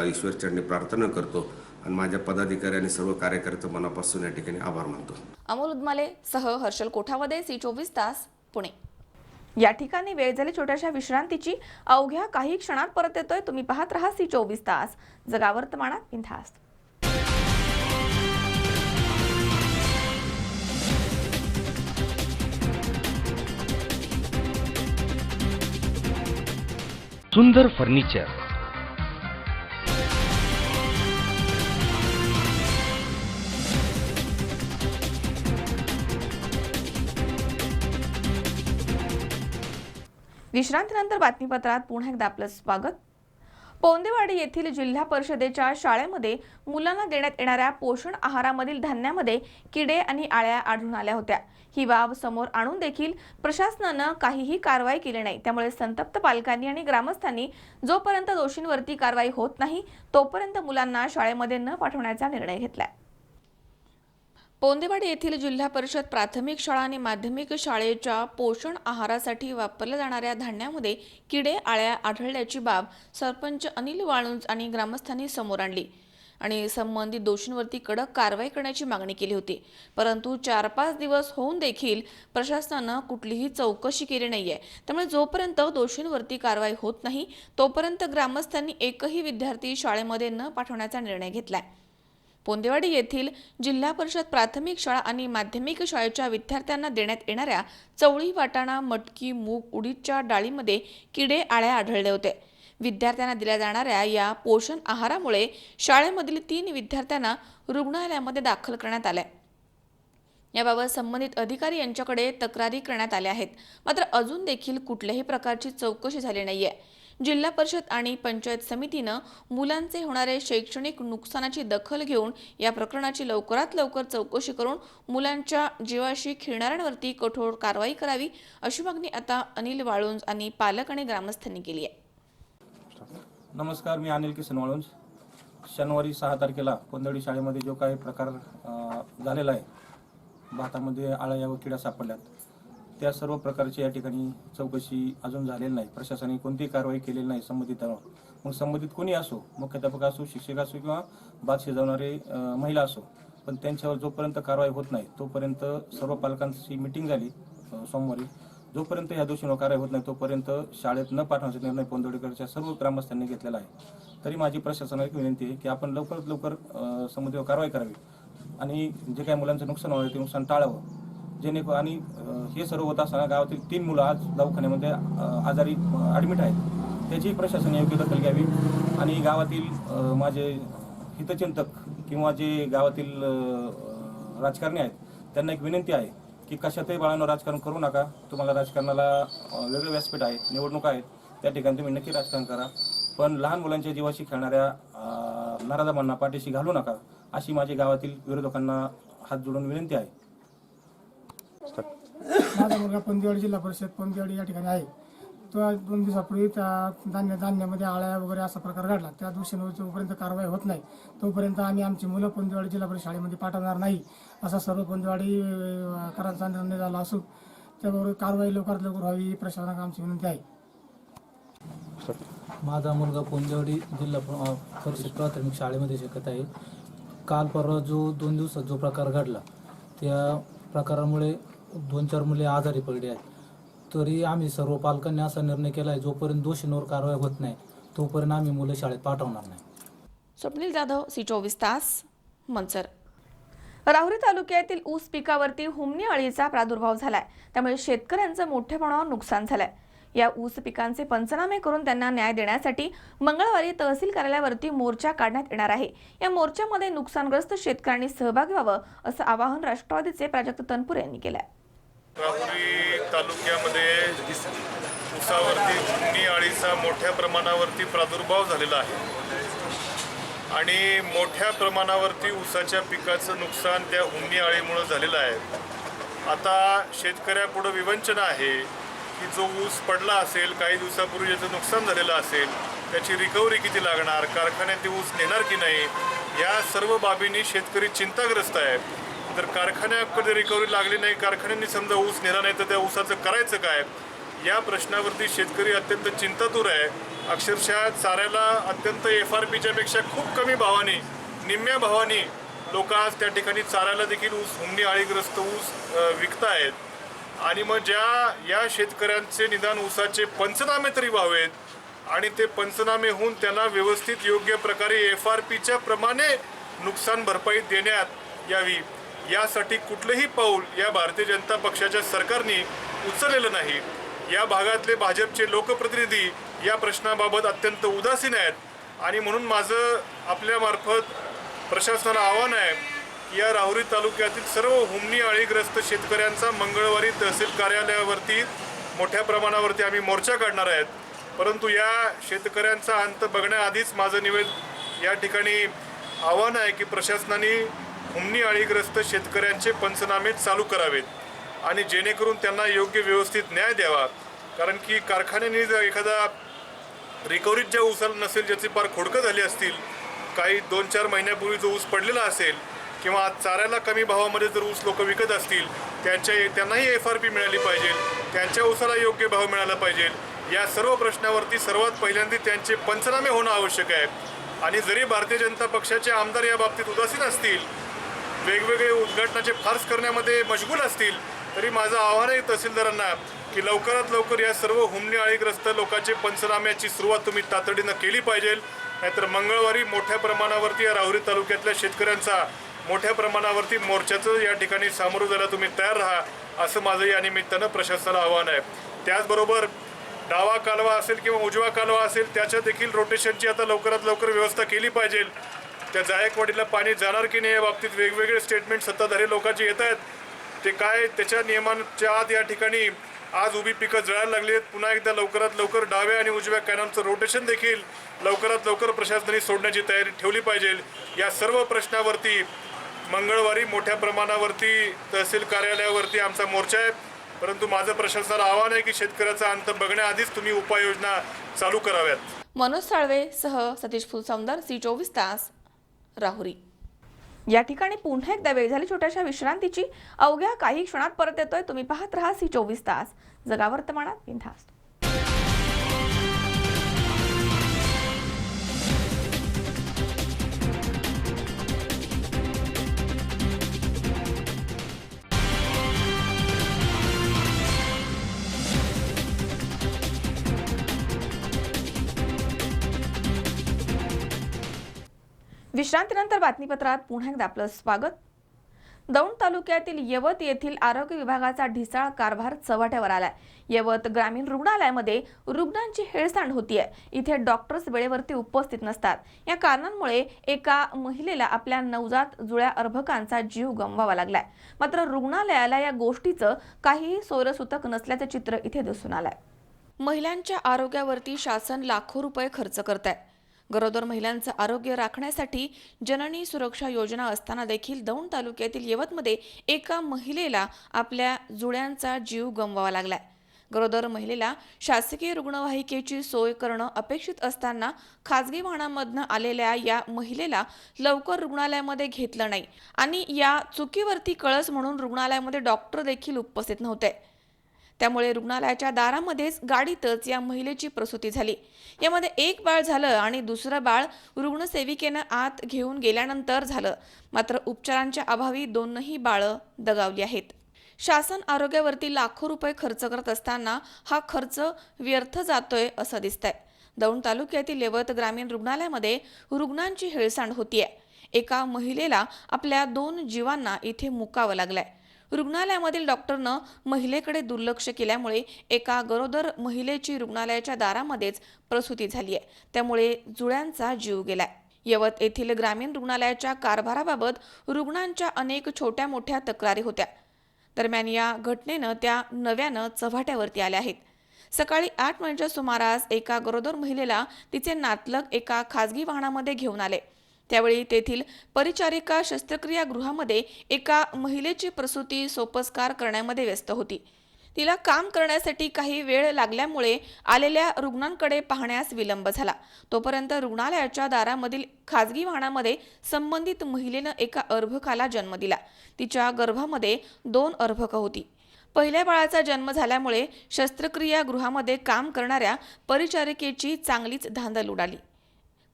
I: ईश्वरचरणी प्रार्थना करतो आणि माझ्या पदाधिकारी आणि सर्व कार्यकर्ते मनापासून या ठिकाणी आभार मानतो।
A: अमोल उदमाले सह हर्षल कोठावदे, C24 तास, पुणे। या ठिकाणी वेळ झाली छोट्याशा विश्रांतीची। अवघ्या काही क्षणात परत येतोय। तुम्ही पाहत रहा C24 तास, जगा वर्तमानात बिनधास्त।
J: सुंदर फर्निचर,
A: विश्रांतीनंतर बातमीपत्रात पुन्हा एकदा आपलं स्वागत। पोंदेवाडी येथील जिल्हा परिषदेच्या शाळेमध्ये मुलांना देण्यात येणाऱ्या पोषण आहारामधील धान्यामध्ये किडे आणि आळ्या आढळून आल्या होत्या। ही बाब समोर आणून देखील प्रशासनानं काहीही कारवाई केली नाही। त्यामुळे संतप्त पालकांनी आणि ग्रामस्थांनी जोपर्यंत दोषींवरती कारवाई होत नाही तोपर्यंत मुलांना शाळेमध्ये न पाठवण्याचा निर्णय घेतलाय। पोंदेवाडी येथील जिल्हा परिषद प्राथमिक शाळा आणि माध्यमिक शाळेच्या पोषण आहारासाठी वापरल्या जाणाऱ्या धान्यामध्ये किडे आळ्या आढळल्याची बाब सरपंच अनिल वाळुंज आणि ग्रामस्थांनी समोर आणली आणि संबंधित दोषींवरती कडक कारवाई करण्याची मागणी केली होती। परंतु 4-5 दिवस होऊन देखील प्रशासनानं कुठलीही चौकशी केली नाहीये। त्यामुळे जोपर्यंत दोषींवरती कारवाई होत नाही तोपर्यंत ग्रामस्थांनी एकही विद्यार्थी शाळेमध्ये न पाठवण्याचा निर्णय घेतलाय। पोंदेवाडी येथील जिल्हा परिषद प्राथमिक शाळा आणि माध्यमिक शाळेच्या विद्यार्थ्यांना देण्यात येणाऱ्या चवळी, वाटाणा, मटकी, मूग, उडीदच्या डाळीमध्ये किडे आळ्या आढळले होते। विद्यार्थ्यांना दिल्या जाणाऱ्या या पोषण आहारामुळे शाळेमधील 3 विद्यार्थ्यांना रुग्णालयामध्ये दाखल करण्यात आले। याबाबत संबंधित अधिकारी यांच्याकडे तक्रारी करण्यात आल्या आहेत, मात्र अजून देखील कुठल्याही प्रकारची चौकशी झाली नाहीये। जिल्हा परिषद आणि पंचायत समितीनं मुलांचे होणारे शैक्षणिक नुकसानाची दखल घेऊन या प्रकरणाची लवकरात लवकर चौकशी करून मुलांच्या जीवाशी खेळणाऱ्यांवरती कठोर कारवाई करावी अशी मागणी आता अनिल वाळुंज आणि पालक आणि ग्रामस्थांनी केली आहे.
K: नमस्कार, मी अनिल किसन वाळुंज. शनिवारी 6 तारखेला कोंदवडी शाळेमध्ये जो काही प्रकार झालेला आहे, भातामध्ये आळ्या व किडा सापडल्यात, त्या सर्व प्रकारची या ठिकाणी चौकशी अजून झालेली नाही. प्रशासनाने कोणतीही कारवाई केलेली नाही संबंधितांवर. मग संबंधित कोणी असो, मुख्याध्यापक असो, शिक्षक असो किंवा भात शिजवणारे महिला असो, पण त्यांच्यावर जोपर्यंत कारवाई होत नाही तोपर्यंत सर्व पालकांची मिटिंग झाली सोमवारी. जोपर्यंत या दोषींवर कारवाई होत नाही तोपर्यंत शाळेत न पाठवण्याचा निर्णय पोंदवडीकरच्या सर्व ग्रामस्थांनी घेतलेला आहे. तरी माझी प्रशासनाला एक विनंती आहे की आपण लवकरात लवकर संबंधित कारवाई करावी आणि जे काही मुलांचं नुकसान होईल ते नुकसान टाळावं. जेणेकरून आणि हे सर्व होत असताना गावातील 3 मुलं आज दवाखान्यामध्ये आजारी ॲडमिट आहेत. त्याची प्रशासनाने योग्य दखल घ्यावी आणि गावातील माझे हितचिंतक किंवा जे गावातील राजकारणी आहेत त्यांना एक विनंती आहे की कशातही बाळांनो राजकारण करू नका. तुम्हाला राजकारणाला वेगळे व्यासपीठ आहे, निवडणुका आहेत, त्या ठिकाणी तुम्ही नक्की राजकारण करा, पण लहान मुलांच्या जीवाशी खेळणाऱ्या नाराजांना पाठीशी घालू नका, अशी माझी गावातील विरोधकांना हात जोडून विनंती आहे.
L: माझा मुलगा पंदिवाडी जिल्हा परिषद पंदिवाडी या ठिकाणी आहे. तो 2 दिवसापूर्वी त्या धान्यामध्ये आळ्या वगैरे असा प्रकार घडला. त्या दिवशी जोपर्यंत कारवाई होत नाही तोपर्यंत आम्ही आमची मुलं पंदिवाडी जिल्हा परिषद शाळेमध्ये पाठवणार नाही असा सर्व पंदिवाडीकरांचा निर्णय झाला असून त्याबरोबर कारवाई लवकरात लवकर व्हावी ही प्रशासनाला आमची विनंती आहे.
M: माझा मुलगा पोंदेवाडी जिल्हा परिषद प्राथमिक शाळेमध्ये शिकत आहे. काल परवा जो 2 दिवसात जो प्रकार घडला त्या प्रकारामुळे 2-4 मुले आजारी पडली आहेत. तरी आम्ही सर्व पालकांनी असा निर्णय केला आहे जोपर्यंत दोषींवर कारवाई होत नाही तोपर्यंत आम्ही मुले शाळेत पाठवणार नाही.
A: स्वप्नील जाधव, C24 तास, मंचर. राहुरी तालुक्यातील ऊस पिकावरती हुमणी अळीचा प्रादुर्भाव झालाय, त्यामुळे शेतकऱ्यांचं मोठ्या प्रमाणावर नुकसान झालंय. या ऊस पिकांचे पंचनामे करून त्यांना न्याय देण्यासाठी मंगळवारी तहसील कार्यालयावरती मोर्चा काढण्यात येणार आहे. या मोर्चामध्ये नुकसानग्रस्त शेतकऱ्यांनी सहभागी व्हावं असं आवाहन राष्ट्रवादीचे प्राजक्त तनपुरे यांनी केलं आहे.
C: राहुरी तालुक्यामध्ये ऊसावरती हुमणी अळीचा मोठ्या प्रमाणावरती प्रादुर्भाव झालेला आहे आणि मोठ्या प्रमाणावरती ऊसाच्या पिकाचं नुकसान त्या हुमणी अळीमुळे झालेलं आहे. आता शेतकऱ्यापुढं विवंचना आहे की जो ऊस पडला असेल, काही दिवसापूर्वी ज्याचं नुकसान झालेलं असेल, त्याची रिकव्हरी किती लागणार, कारखान्यात ते ऊस नेणार की नाही, या सर्व बाबींनी शेतकरी चिंताग्रस्त आहे. तर कारखान्याकडे रिकव्हरी लागली नाही, कारखान्यांनी समजा ऊस नेला नाही तर त्या ऊसाचं करायचं काय, या प्रश्नावरती शेतकरी अत्यंत चिंतातूर आहे. अक्षरशः चाऱ्याला अत्यंत FRPच्या पेक्षा खूप कमी भावाने, निम्म्या भावाने लोक आज त्या ठिकाणी चाऱ्याला देखील ऊस हुमणी अळीग्रस्त ऊस विकतायत. आणि मग या शेतकऱ्यांचे निदान ऊसाचे पंचनामे तरी व्हावेत आणि ते पंचनामे होऊन त्यांना व्यवस्थित योग्य प्रकारे FRPच्या प्रमाणे नुकसान भरपाई देण्यात यावी, यासाठी कुठलंही पाऊल या भारतीय जनता पक्षाच्या सरकारने उचललेलं नाही. या भागातले भाजपचे लोकप्रतिनिधी या प्रश्नाबाबत अत्यंत उदासीन आहेत आणि म्हणून माझं आपल्यामार्फत प्रशासनाला आव्हान आहे की या राहुरी तालुक्यातील सर्व हुमणी अळीग्रस्त शेतकऱ्यांचा मंगळवारी तहसील कार्यालयावरती मोठ्या प्रमाणावरती आम्ही मोर्चा काढणार आहेत. परंतु या शेतकऱ्यांचा अंत बघण्याआधीच माझं या ठिकाणी आव्हान आहे की प्रशासनाने हुमणी अळीग्रस्त शेतकऱ्यांचे पंचनामे चालू करावेत आणि जेणेकरून त्यांना योग्य व्यवस्थित न्याय द्यावा. कारण की कारखान्याने जर एखादा रिकव्हरीत ज्या ऊसाला नसेल, ज्याची फार खोडकं झाली असतील, काही 2-4 महिन्यापूर्वी जो ऊस पडलेला असेल किंवा चाऱ्याला कमी भावामध्ये जर ऊस लोक विकत असतील त्यांनाही FRP मिळाली पाहिजे, त्यांच्या ऊसाला योग्य भाव मिळाला पाहिजे. या सर्व प्रश्नावरती सर्वात पहिल्यांदा त्यांचे पंचनामे होणं आवश्यक आहे. आणि जरी भारतीय जनता पक्षाचे आमदार या बाबतीत उदासीन असतील, वेगवेगळे उद्घाटनाचे फार्स करण्यामध्ये मशगूल असतील, तरी माझं आव्हान आहे तहसीलदारांना की लवकरात लवकर या सर्व हुमणी अळीग्रस्त लोकांचे पंचनाम्याची सुरुवात तुम्ही तातडीनं केली पाहिजे. नाहीतर मंगळवारी मोठ्या प्रमाणावरती या राहुरी तालुक्यातल्या शेतकऱ्यांचा मोठ्या प्रमाणावरती मोर्चाचं या ठिकाणी सामोरं जायला तुम्ही तयार राहा, असं माझं या निमित्तानं प्रशासनाला आव्हान आहे. त्याचबरोबर डावा कालवा असेल किंवा उजवा कालवा असेल त्याच्या देखील रोटेशनची आता लवकरात लवकर व्यवस्था केली पाहिजे. त्या जायकवाडीला पाणी जाणार की नाही या बाबतीत वेगवेगळे स्टेटमेंट सत्ताधारी लोकांचे येत आहेत. ते काय त्याच्या नियमांच्या आत या ठिकाणी आज उभी पिकं जळायला लागली आहेत. पुन्हा एकदा लवकरात लवकर डाव्या आणि उजव्या कॅनलचं रोटेशन देखील लवकरात लवकर प्रशासनाने सोडण्याची तयारी ठेवली पाहिजे. या सर्व प्रश्नावरती मंगळवारी मोठ्या प्रमाणावरती तहसील कार्यालयावरती आमचा मोर्चा आहे. परंतु माझं प्रशासनाला आव्हान आहे की शेतकऱ्याचा अंत बघण्याआधीच तुम्ही उपाययोजना चालू कराव्यात.
A: मनोज साळवे सह सतीश फुलसौंदर, C24 तास, राहुरी. या ठिकाणी पुन्हा एकदा वेळ झाली छोट्याशा विश्रांतीची. अवघ्या काही क्षणात परत येतोय. तुम्ही पाहत राहा C24 तास, जगा वर्तमानात बिनधास्त. विश्रांतीनंतर बातमीपत्रात पुन्हा एकदा आपलं स्वागत. दौंड तालुक्यातील यवत येथील आरोग्य विभागाचा ढिसाळ कारभार चव्हाट्यावर आलाय. यवत ग्रामीण रुग्णालयामध्ये रुग्णांची हेळसांड होतीये. इथे डॉक्टर्स वेळेवरती उपस्थित नसतात. या कारणांमुळे एका महिलेला आपल्या नवजात जुळ्या अर्भकांचा जीव गमवावा लागलाय. मात्र रुग्णालयाला या गोष्टीचं काहीही सोयरसूतक नसल्याचं चित्र इथे दिसून आलंय. महिलांच्या आरोग्यावरती शासन लाखो रुपये खर्च करतंय. गरोदर महिलांचं आरोग्य राखण्यासाठी जननी सुरक्षा योजना असताना देखील दौंड तालुक्यातील यवतमध्ये एका महिलेला आपल्या जुळ्यांचा जीव गमवावा लागलाय. गरोदर महिलेला शासकीय रुग्णवाहिकेची सोय करणं अपेक्षित असताना खासगी वाहनामधनं आलेल्या या महिलेला लवकर रुग्णालयामध्ये घेतलं नाही आणि या चुकीवरती कळस म्हणून रुग्णालयामध्ये डॉक्टर देखील उपस्थित नव्हते. त्यामुळे रुग्णालयाच्या दारामध्येच गाडीतच या महिलेची प्रसूती झाली. यामध्ये एक बाळ झालं आणि दुसरं बाळ रुग्णसेविकेनं आत घेऊन गेल्यानंतर झालं. मात्र उपचारांच्या अभावी दोनही बाळं दगावली आहेत. शासन आरोग्यावरती लाखो रुपये खर्च करत असताना हा खर्च व्यर्थ जातोय असं दिसतंय. दौंड तालुक्यातील यवत ग्रामीण रुग्णालयामध्ये रुग्णांची हेळसांड होतीये. एका महिलेला आपल्या 2 जीवांना इथे मुकावं लागलंय. रुग्णालयामधील डॉक्टरनं महिलेकडे दुर्लक्ष केल्यामुळे एका गरोदर महिलेची रुग्णालयाच्या दारामध्येच प्रसूती झाली आहे. त्यामुळे जुळ्यांचा जीव गेलाय. यवत येथील ग्रामीण रुग्णालयाच्या कारभाराबाबत रुग्णांच्या अनेक छोट्या मोठ्या तक्रारी होत्या. दरम्यान या घटनेनं त्या नव्यानं चव्हाट्यावरती आल्या आहेत. सकाळी 8 वाजण्याच्या सुमारास एका गरोदर महिलेला तिचे नातलग एका खासगी वाहनामध्ये घेऊन आले. त्यावेळी तेथील परिचारिका शस्त्रक्रिया गृहामध्ये एका महिलेची प्रसूती सोपस्कार करण्यामध्ये व्यस्त होती. तिला काम करण्यासाठी काही वेळ लागल्यामुळे आलेल्या रुग्णांकडे पाहण्यास विलंब झाला. तोपर्यंत रुग्णालयाच्या दारामधील खासगी वाहनामध्ये संबंधित महिलेनं एका अर्भकाला जन्म दिला. तिच्या गर्भामध्ये 2 अर्भकं होती. पहिल्या बाळाचा जन्म झाल्यामुळे शस्त्रक्रिया गृहामध्ये काम करणाऱ्या परिचारिकेची चांगलीच धांदल उडाली.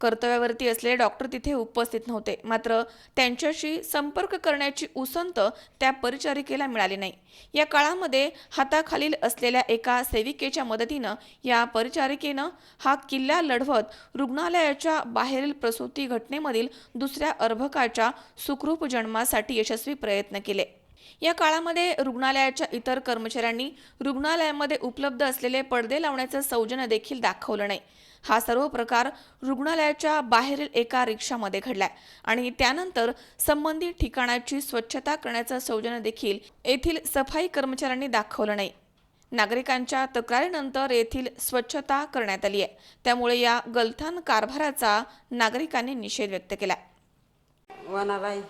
A: कर्तव्यावरती असलेले डॉक्टर तिथे उपस्थित नव्हते. मात्र त्यांच्याशी संपर्क करण्याची उसंत त्या परिचारिकेला मिळाली नाही. या काळामध्ये हाताखालील असलेल्या एका सेविकेच्या मदतीनं या परिचारिकेनं हा किल्ला लढवत रुग्णालयाच्या बाहेरील प्रसूती घटनेमधील दुसऱ्या अर्भकाच्या सुखरूप जन्मासाठी यशस्वी प्रयत्न केले. या काळामध्ये रुग्णालयाच्या इतर कर्मचाऱ्यांनी रुग्णालयामध्ये उपलब्ध असलेले पडदे लावण्याचं सौजन्य देखील दाखवलं नाही. हा सर्व प्रकार रुग्णालयाच्या बाहेरील एका रिक्षामध्ये घडलाय आणि त्यानंतर संबंधित ठिकाणाची स्वच्छता करण्याचं सौजन्य देखील येथील सफाई कर्मचाऱ्यांनी दाखवलं नाही. नागरिकांच्या तक्रारीनंतर येथील स्वच्छता करण्यात आली आहे. त्यामुळे या गलथान कारभाराचा नागरिकांनी निषेध व्यक्त केला.
N: वनाबाई,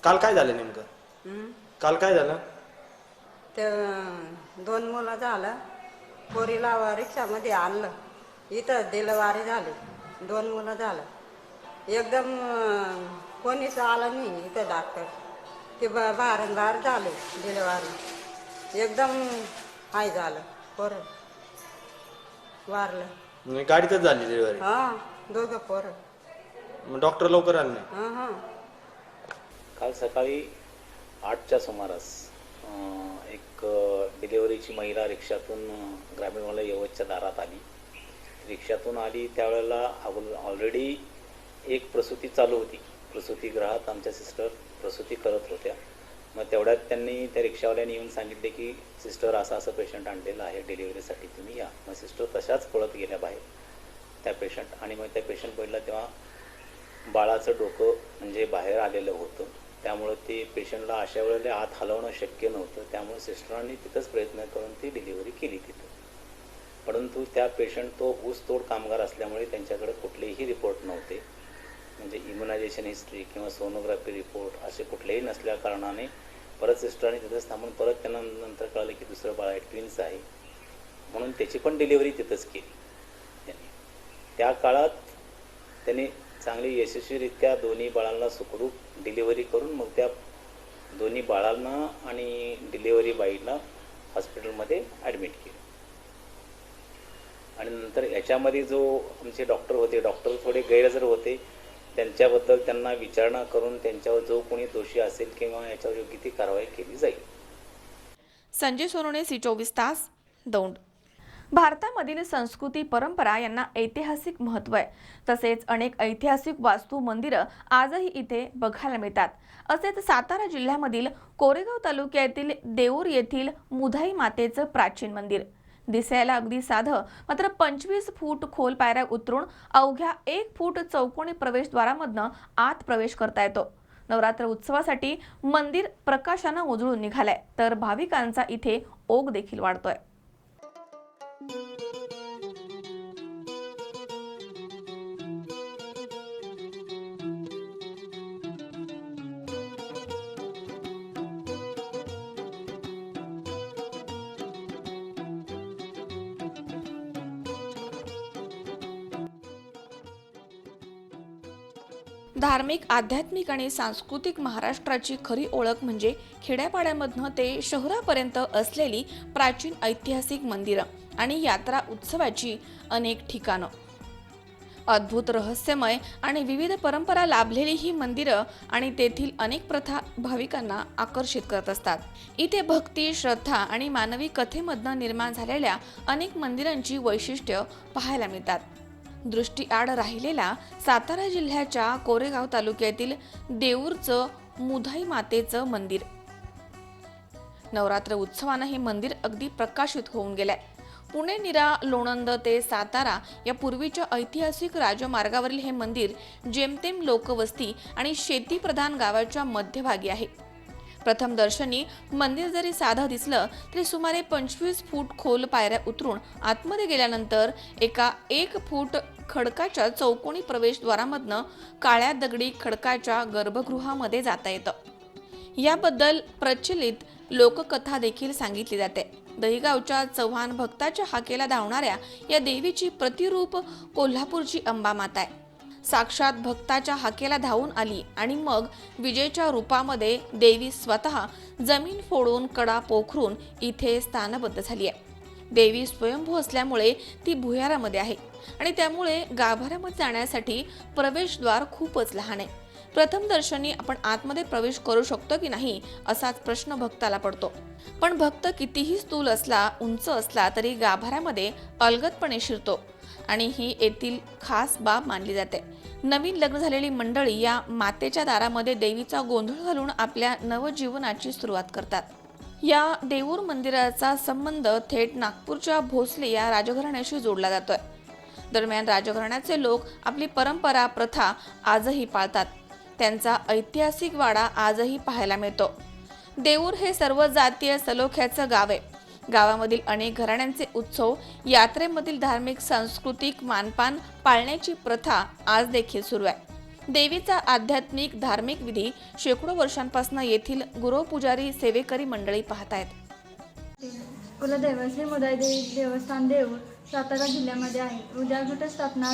G: काल काय झालं नेमकं? काल काय झालं?
N: ते 2 मुलं झालं. पोरीला रिक्षामध्ये आणलं. इथं डिलिव्हरी झाली. 2 मुलं झालं. एकदम कोणीच आलं नाही इथं डॉक्टर. ते बाहेर झाले डिलिव्हरी. एकदम हाय झालं. पोरं वारलं.
G: गाडीतच झाली डिलिव्हरी?
N: हां, 2 पोरं.
G: डॉक्टर लवकर आले नाही?
N: हां.
O: काल सकाळी 8च्या सुमारास एक डिलिव्हरीची महिला रिक्षातून ग्रामीण मला यवतच्या दारात आली. रिक्षातून आली त्यावेळेला ऑलरेडी एक प्रसूती चालू होती. प्रसूतीगृहात आमच्या सिस्टर प्रसूती करत होत्या. मग तेवढ्यात त्यांनी त्या रिक्षावाल्याने येऊन सांगितले की सिस्टर असं पेशंट आणलेलं आहे डिलिव्हरीसाठी, तुम्ही या. मग सिस्टर तशाच पळत गेल्या बाहेर त्या पेशंट. आणि मग त्या पेशंट बघितला तेव्हा बाळाचं डोकं म्हणजे बाहेर आलेलं होतं त्यामुळं ते पेशंटला अशा वेळेला आत हलवणं शक्य नव्हतं. त्यामुळे सिस्टरांनी तिथंच प्रयत्न करून ती डिलिव्हरी केली तिथं. परंतु त्या पेशंट तो ऊसतोड कामगार असल्यामुळे त्यांच्याकडे कुठलेही रिपोर्ट नव्हते, म्हणजे इम्युनायझेशन हिस्ट्री किंवा सोनोग्राफी रिपोर्ट असे कुठलेही नसल्या कारणाने परत सिस्टरांनी तिथंच थांबून परत त्यांना नंतर कळलं की दुसरं बाळ आहे, ट्विन्स आहे, म्हणून त्याची पण डिलिव्हरी तिथंच केली त्यांनी. त्या काळात त्यांनी चांगली यशस्वीरित्या दोन्ही बाळांना सुखरूप डिलिव्हरी करून मग त्या दोन्ही बाळांना आणि डिलिव्हरी बाईला हॉस्पिटलमध्ये ॲडमिट केलं. आणि नंतर याच्यामध्ये जो आमचे डॉक्टर थोडे गैरहजर होते, त्यांच्याबद्दल त्यांना विचारणा करून त्यांच्यावर जो कोणी दोषी असेल किंवा याच्यावर योग्य ती कारवाई केली जाईल.
A: संजय सोनवणे, सी24 तास, दौंड. भारतामधील संस्कृती परंपरा यांना ऐतिहासिक महत्त्व आहे. तसेच अनेक ऐतिहासिक वास्तू मंदिरं आजही इथे बघायला मिळतात. असेच सातारा जिल्ह्यामधील कोरेगाव तालुक्यातील देऊर येथील मुधाई मातेचं प्राचीन मंदिर. दिसायला अगदी साधं, मात्र 25 फूट खोल पायऱ्या उतरून अवघ्या 1 फूट चौकोनी प्रवेशद्वारामधनं आत प्रवेश करता येतो. नवरात्र उत्सवासाठी मंदिर प्रकाशानं उजळून निघालंय, तर भाविकांचा इथे ओघ देखील वाढतोय. धार्मिक, आध्यात्मिक आणि सांस्कृतिक महाराष्ट्राची खरी ओळख म्हणजे खेड्यापाड्यामधनं ते शहरापर्यंत असलेली प्राचीन ऐतिहासिक मंदिरं आणि यात्रा उत्सवाची अनेक ठिकाणं. अद्भुत, रहस्यमय आणि विविध परंपरा लाभलेली ही मंदिरं आणि तेथील अनेक प्रथा भाविकांना आकर्षित करत असतात. इथे भक्ती, श्रद्धा आणि मानवी कथेमधनं निर्माण झालेल्या अनेक मंदिरांची वैशिष्ट्य पाहायला मिळतात. दृष्टीआड राहिलेला सातारा जिल्ह्याच्या कोरेगाव तालुक्यातील देऊरचं मुधाई मातेचं मंदिर. नवरात्र उत्सवानं हे मंदिर अगदी प्रकाशित होऊन गेलंय. पुणे, नीरा, लोणंद ते सातारा या पूर्वीच्या ऐतिहासिक राजमार्गावरील हे मंदिर जेमतेम लोकवस्ती आणि शेतीप्रधान गावाच्या मध्यभागी आहे. प्रथम दर्शनी मंदिर जरी साधं दिसलं तरी सुमारे 25 फूट खोल पायऱ्या उतरून आतमध्ये गेल्यानंतर एका 1 फूट खडकाच्या चौकोनी प्रवेशद्वारामधनं काळ्या दगडी खडकाच्या गर्भगृहामध्ये जाता येतं. याबद्दल प्रचलित लोककथा देखील सांगितली जाते. दहिगावच्या चव्हाण भक्ताच्या हाकेला धावणाऱ्या या देवीची प्रतिरूप कोल्हापूरची अंबामाता आहे. साक्षात भक्ताच्या हाकेला धावून आली आणि मग विजेच्या रूपामध्ये देवी स्वतः जमीन फोडून कडा पोखरून इथे स्थानबद्ध झाली आहे. देवी स्वयंभू असल्यामुळे ती भुयारामध्ये आहे आणि त्यामुळे गाभाऱ्यामध्ये जाण्यासाठी प्रवेशद्वार खूपच लहान आहे. प्रथम दर्शनी आपण आतमध्ये प्रवेश करू शकतो की नाही असाच प्रश्न भक्ताला पडतो. पण भक्त कितीही स्थूल असला, उंच असला तरी गाभाऱ्यामध्ये अलगदपणे शिरतो आणि ही येथील खास बाब मानली जाते. नवीन लग्न झालेली मंडळी या मातेच्या दारामध्ये देवीचा गोंधळ घालून आपल्या नवजीवनाची सुरुवात करतात. या देऊर मंदिराचा संबंध थेट नागपूरच्या भोसले या राजघराण्याशी जोडला जातोय. दरम्यान राजघराण्याचे लोक आपली परंपरा, प्रथा आजही पाळतात. त्यांचा ऐतिहासिक वाडा आजही पाहायला मिळतो. देऊर हे सर्व जातीय सलोख्याचं गाव आहे. गावामधील अनेक घराण्यांचे उत्सव, यात्रेमधील धार्मिक सांस्कृतिक मानपान पाळण्याची प्रथा आज देखील सुरू आहे. देवीचा आध्यात्मिक धार्मिक विधी शेकडो वर्षांपासून येथील गुरव पुजारी, सेवेकरी मंडळी पाहतायत.
P: कुलदैवत श्री मुधाई देवी देवस्थान देऊर सातारा जिल्ह्यामध्ये आहे. उद्या घटस्थापना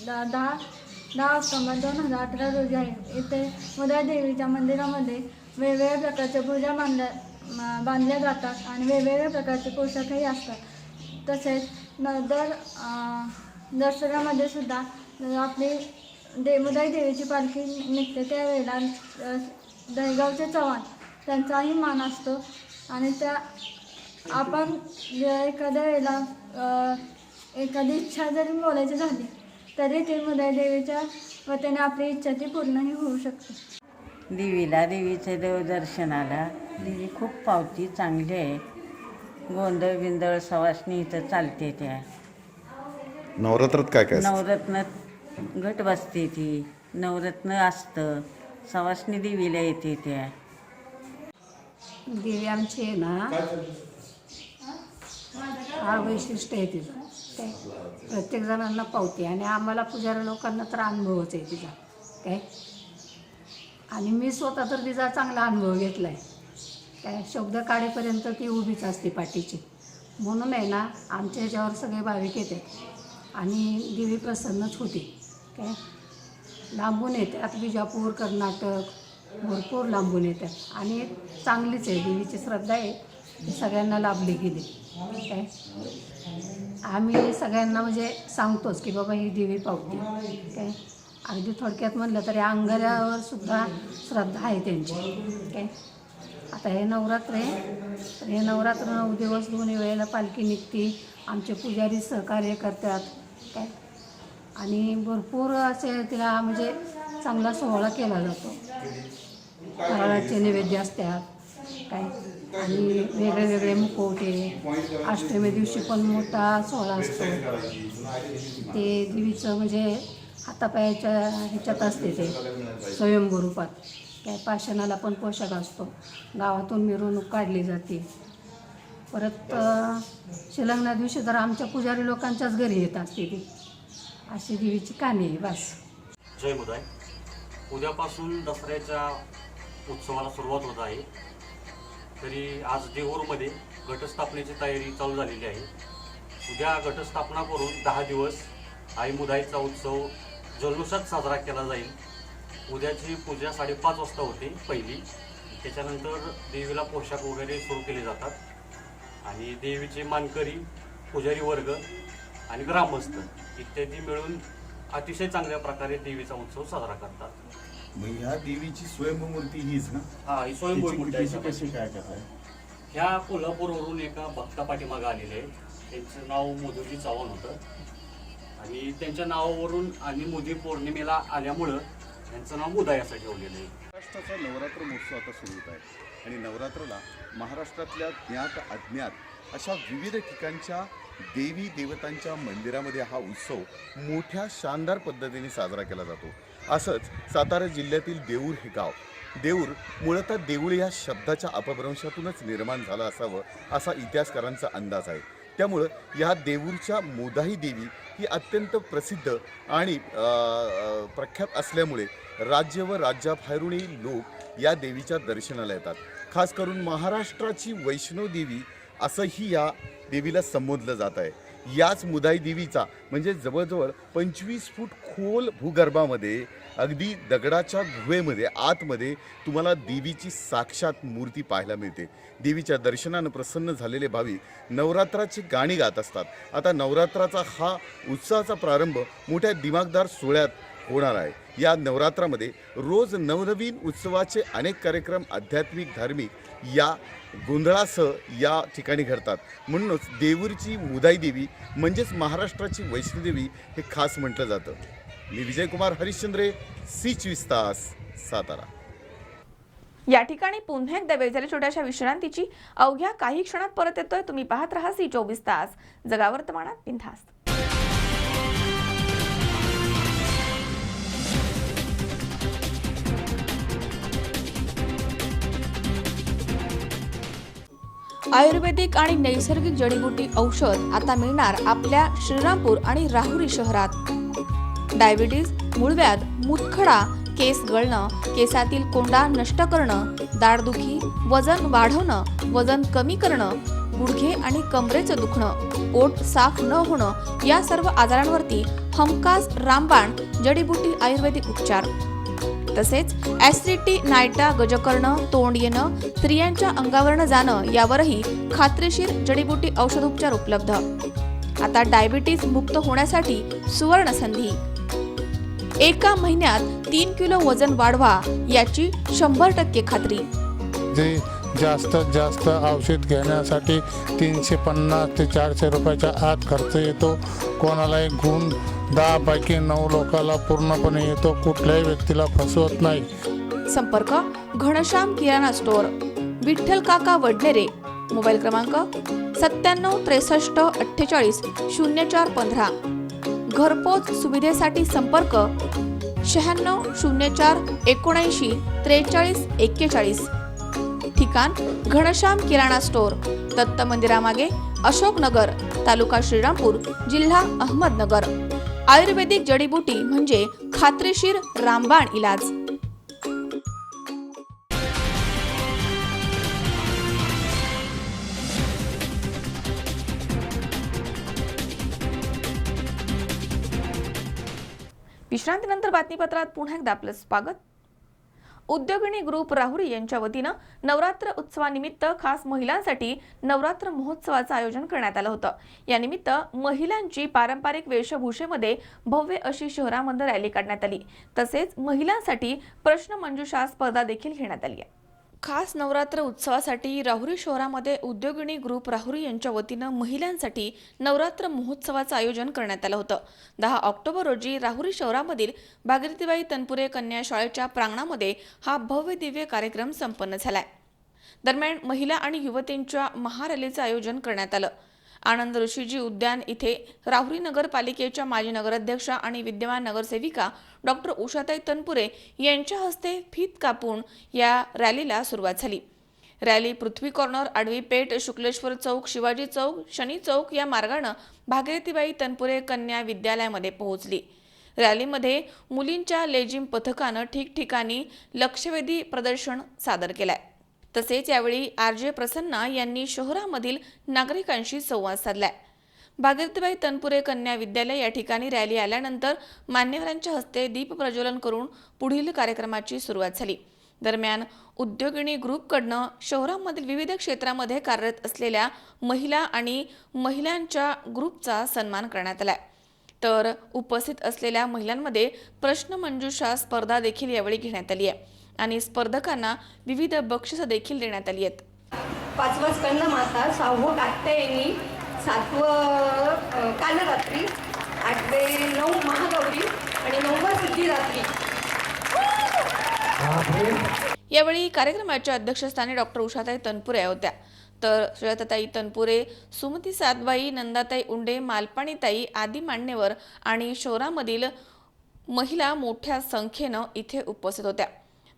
P: 10 ऑक्टोबर 2018 रोजी आहे. येथे मुधाई देवीच्या मंदिरामध्ये वेगवेगळ्या प्रकारच्या पूजा बांधल्या जातात आणि वेगवेगळ्या प्रकारचे पोशाखही असतात. तसेच दसऱ्यामध्ये सुद्धा आपली मुधाई देवीची पालखी निघते. त्यावेळेला दहिगावचे चव्हाण त्यांचाही मान असतो आणि त्या आपण एखाद्या वेळेला एखादी इच्छा जरी बोलायची झाली तरी ते मुधाई देवीच्या वतीने आपली इच्छा ती पूर्णही होऊ शकते.
Q: देवीच्या देवदर्शनाला देवी खूप पावती चांगली आहे. गोंधळ बिंदळ सवासणी इथं चालते. त्या
R: नवरात्रात काय काय
Q: नवरत्न घट बसते, ती नवरत्न असतं. सवाष्णी देवीला येते त्या.
R: देवी आमची आहे ना, हा वैशिष्ट्य आहे तिचं. काय प्रत्येक जणांना पावते आणि आम्हाला पुजारी लोकांना तर अनुभवच आहे तिचा. काय आणि मी स्वतः तर तिचा चांगला अनुभव घेतला आहे. काय शब्द काढेपर्यंत ती उभीच असते पाठीची. म्हणून आहे ना, आमच्या ह्याच्यावर सगळे भाविक येतात आणि देवी प्रसन्नच होती. काय लांबून येतात, विजापूर, कर्नाटक भरपूर लांबून येतात आणि चांगलीच आहे देवीची श्रद्धा आहे, ती सगळ्यांना लाभली गेली. काय आम्ही सगळ्यांना म्हणजे सांगतोच की बाबा ही देवी पावती. काय अगदी थोडक्यात म्हणलं तरी अंगाऱ्यावर सुद्धा श्रद्धा आहे त्यांची. काय आता हे नवरात्र आहे, तर हे नवरात्र 9 दिवस 2 वेळेला पालखी निघते. आमचे पुजारी सहकार्य करतात. काय आणि भरपूर असे तिला म्हणजे चांगला सोहळा केला जातो. फराळाचे नैवेद्य असतात. काय आणि वेगळे वेगळे मुखवटे. अष्टमी दिवशी पण मोठा सोहळा असतो. ते देवीचं म्हणजे हातापायाच्या ह्याच्यात असते, ते स्वयंभू रूपात. काय पाषाणाला पण पोशाख असतो. गावातून मिरवणूक काढली जाते. परत शिलंगणा दिवशी तर आमच्या पुजारी लोकांच्याच घरी येत असते ती. अशी देवीची कहाणी आहे. बस.
S: जय मुदाय. उद्यापासून दसऱ्याच्या उत्सवाला सुरुवात होत आहे. तरी आज देहूरमध्ये घटस्थापनेची तयारी चालू झालेली आहे. उद्या घटस्थापना करून 10 दिवस आई मुदाईचा उत्सव जल्लोषात साजरा केला जाईल. उद्याची पूजा 5:30 वाजता होते पहिली. त्याच्यानंतर देवीला पोशाख वगैरे सुरू केले जातात आणि देवीचे मानकरी, पुजारी वर्ग आणि ग्रामस्थ इत्यादी मिळून अतिशय चांगल्या प्रकारे देवीचा उत्सव साजरा करतात.
T: मग ह्या देवीची स्वयंभू मूर्ती हीच ना?
S: हा, ही स्वयंभू मूर्ती आहे.
T: कशी काय आहे?
S: ह्या कोल्हापूरवरून एका भक्ता पाठीमागं आलेले आहे. त्यांचं नाव मोदूजी चव्हाण होतं आणि त्यांच्या नावावरून आणि मोदी पौर्णिमेला आल्यामुळं त्यांचं नाव मुदाई असं ठेवलेलं आहे.
T: महाराष्ट्राचा नवरात्र महोत्सव आता सुरू होत आहे आणि नवरात्राला महाराष्ट्रातल्या ज्ञात अज्ञात अशा विविध ठिकाणच्या देवी देवतांच्या मंदिरामध्ये हा उत्सव मोठ्या शानदार पद्धतीने साजरा केला जातो. असंच सातारा जिल्ह्यातील देऊर हे गाव, देऊर मूळतः देऊळ या शब्दाच्या अपभ्रंशातूनच निर्माण झालं असावं असा इतिहासकारांचा अंदाज आहे. त्यामुळं या देऊरच्या मुदाई देवी ही अत्यंत प्रसिद्ध आणि प्रख्यात असल्यामुळे राज्य व राज्याबाहेरूनही लोक या देवीच्या दर्शनाला येतात. खास करून महाराष्ट्राची वैष्णव देवी असंही या देवीला संबोधलं जात आहे. याच मुदाई देवीचा म्हणजे जवळजवळ 25 फूट खोल भूगर्भामध्ये अगदी दगडाच्या गुहेमध्ये आतमध्ये तुम्हाला देवीची साक्षात मूर्ती पाहायला मिळते. देवीच्या दर्शनानं प्रसन्न झालेले भाविक नवरात्राची गाणी गात असतात. आता नवरात्राचा हा उत्सवाचा प्रारंभ मोठ्या दिमागदार सोहळ्यात होणार आहे. या नवरात्रामध्ये रोज नवनवीन उत्सवाचे अनेक कार्यक्रम आध्यात्मिक धार्मिक या गोंधळासह या ठिकाणी घडतात. म्हणूनच देऊरची मुदाई देवी म्हणजेच महाराष्ट्राची वैष्णोदेवी हे खास म्हटलं जातं. मी विजयकुमार हरिश्चंद्रे, C24 तास, सातारा.
A: या ठिकाणी पुन्हा एकदा वेळ झाली छोट्याशा विश्रांतीची. अवघ्या काही क्षणात परत येतोय. तुम्ही पाहत राहा C24 तास, जगा वर्तमानात बिनधास्त. आयुर्वेदिक आणि नैसर्गिक जडीबुटी औषध आता मिळणार आपल्या श्रीरामपूर आणि राहुरी शहरात. डायबिटीज, मूळव्याध, मूतखडा, केस गळणं, केसातील कोंडा नष्ट करणं, दाढदुखी, वजन वाढवणं, वजन कमी करणं, गुडघे आणि कमरेचं दुखणं, पोट साफ न होणं या सर्व आजारांवरती हमखास रामबाण जडीबुटी आयुर्वेदिक उपचार. तसेच ऍसिडिटी, नायटा, गजकर्ण, तोंड येणं, स्त्रियांच्या अंगावरनं जाणं यावरही खात्रीशीर जडीबुटी औषधोपचार उपलब्ध. आता डायबिटीज मुक्त होण्यासाठी सुवर्ण संधी. एका महिन्यात 3 किलो वजन वाढवा याची 100% खात्री.
B: जे जास्तीत जास्त औषध घेण्यासाठी 350 ते 400 रुपयाच्या आत खर्च येतो. कोणाला एक गुण 10 पैकी 9 लोकांना पूर्णपणे येतो. कुठल्याही व्यक्तीला फसवत नाही.
A: संपर्क घनश्याम किराणा स्टोअर, विठ्ठल काका वडनेरे. मोबाईल क्रमांक 97 63 48 0415. घरपोच सुविधेसाठी संपर्क 9604794341. ठिकाण घनश्याम किराणा स्टोअर, दत्त मंदिरामागे, अशोकनगर, तालुका श्रीरामपूर, जिल्हा अहमदनगर. आयुर्वेदिक जडीबुटी म्हणजे खात्रीशीर रामबाण इलाज. विश्रांतीनंतर बातमीपत्रात पुन्हा एकदा आपलं स्वागत. उद्योगिनी ग्रुप राहुरी यांच्या वतीनं नवरात्र उत्सवानिमित्त खास महिलांसाठी नवरात्र महोत्सवाचं आयोजन करण्यात आलं होतं. या निमित्त महिलांची पारंपरिक वेशभूषेमध्ये भव्य अशी शहरामध्ये रॅली काढण्यात आली. तसेच महिलांसाठी प्रश्न मंजुषा स्पर्धा देखील घेण्यात आली आहे. खास नवरात्र उत्सवासाठी राहुरी शहरामध्ये उद्योगिनी ग्रुप राहुरी यांच्या वतीनं महिलांसाठी नवरात्र महोत्सवाचं आयोजन करण्यात आलं होतं. 10 ऑक्टोबर रोजी राहुरी शहरामधील भागीरथीबाई तनपुरे कन्या शाळेच्या प्रांगणामध्ये हा भव्य दिव्य कार्यक्रम संपन्न झालाय. दरम्यान महिला आणि युवतींच्या महारॅलीचं आयोजन करण्यात आलं. आनंद ऋषीजी उद्यान इथे राहुरी नगरपालिकेच्या माजी नगराध्यक्षा आणि विद्यमान नगरसेविका डॉक्टर उषाताई तनपुरे यांच्या हस्ते फीत कापून या रॅलीला सुरुवात झाली. रॅली पृथ्वी कॉर्नर, आडवी पेठ, शुक्लेश्वर चौक, शिवाजी चौक, शनी चौक या मार्गानं भागीरथीबाई तनपुरे कन्या विद्यालयामध्ये पोहोचली. रॅलीमध्ये मुलींच्या लेझिम पथकानं ठिकठिकाणी लक्षवेधी प्रदर्शन सादर केलंय. तसेच यावेळी RJ प्रसन्ना यांनी शहरामधील नागरिकांशी संवाद साधलाय. भागीरथीबाई तनपुरे कन्या विद्यालय या ठिकाणी रॅली आल्यानंतर मान्यवरांच्या हस्ते दीप प्रज्वलन करून पुढील कार्यक्रमाची सुरुवात झाली. दरम्यान उद्योगिनी ग्रुपकडनं शहरामधील विविध क्षेत्रामध्ये कार्यरत असलेल्या महिला आणि महिलांच्या ग्रुपचा सन्मान करण्यात आलाय. तर उपस्थित असलेल्या महिलांमध्ये प्रश्न मंजुषा स्पर्धा देखील यावेळी घेण्यात आली आहे आणि स्पर्धकांना विविध बक्षिसं देखील देण्यात आली आहेत.
U: 5वं स्कंदमाता, 6वं कात्यायनी, 7वं कालरात्री, 8वे 9 महागौरी आणि 9वं सिद्धिरात्री.
A: यावेळी कार्यक्रमाच्या अध्यक्षस्थानी डॉक्टर उषाताई तनपुरे होत्या. तर सुजाताताई तनपुरे, सुमती सातबाई, नंदाताई उंडे, मालपाणीताई आदी मान्यवर आणि शहरामधील महिला मोठ्या संख्येनं इथे उपस्थित होत्या.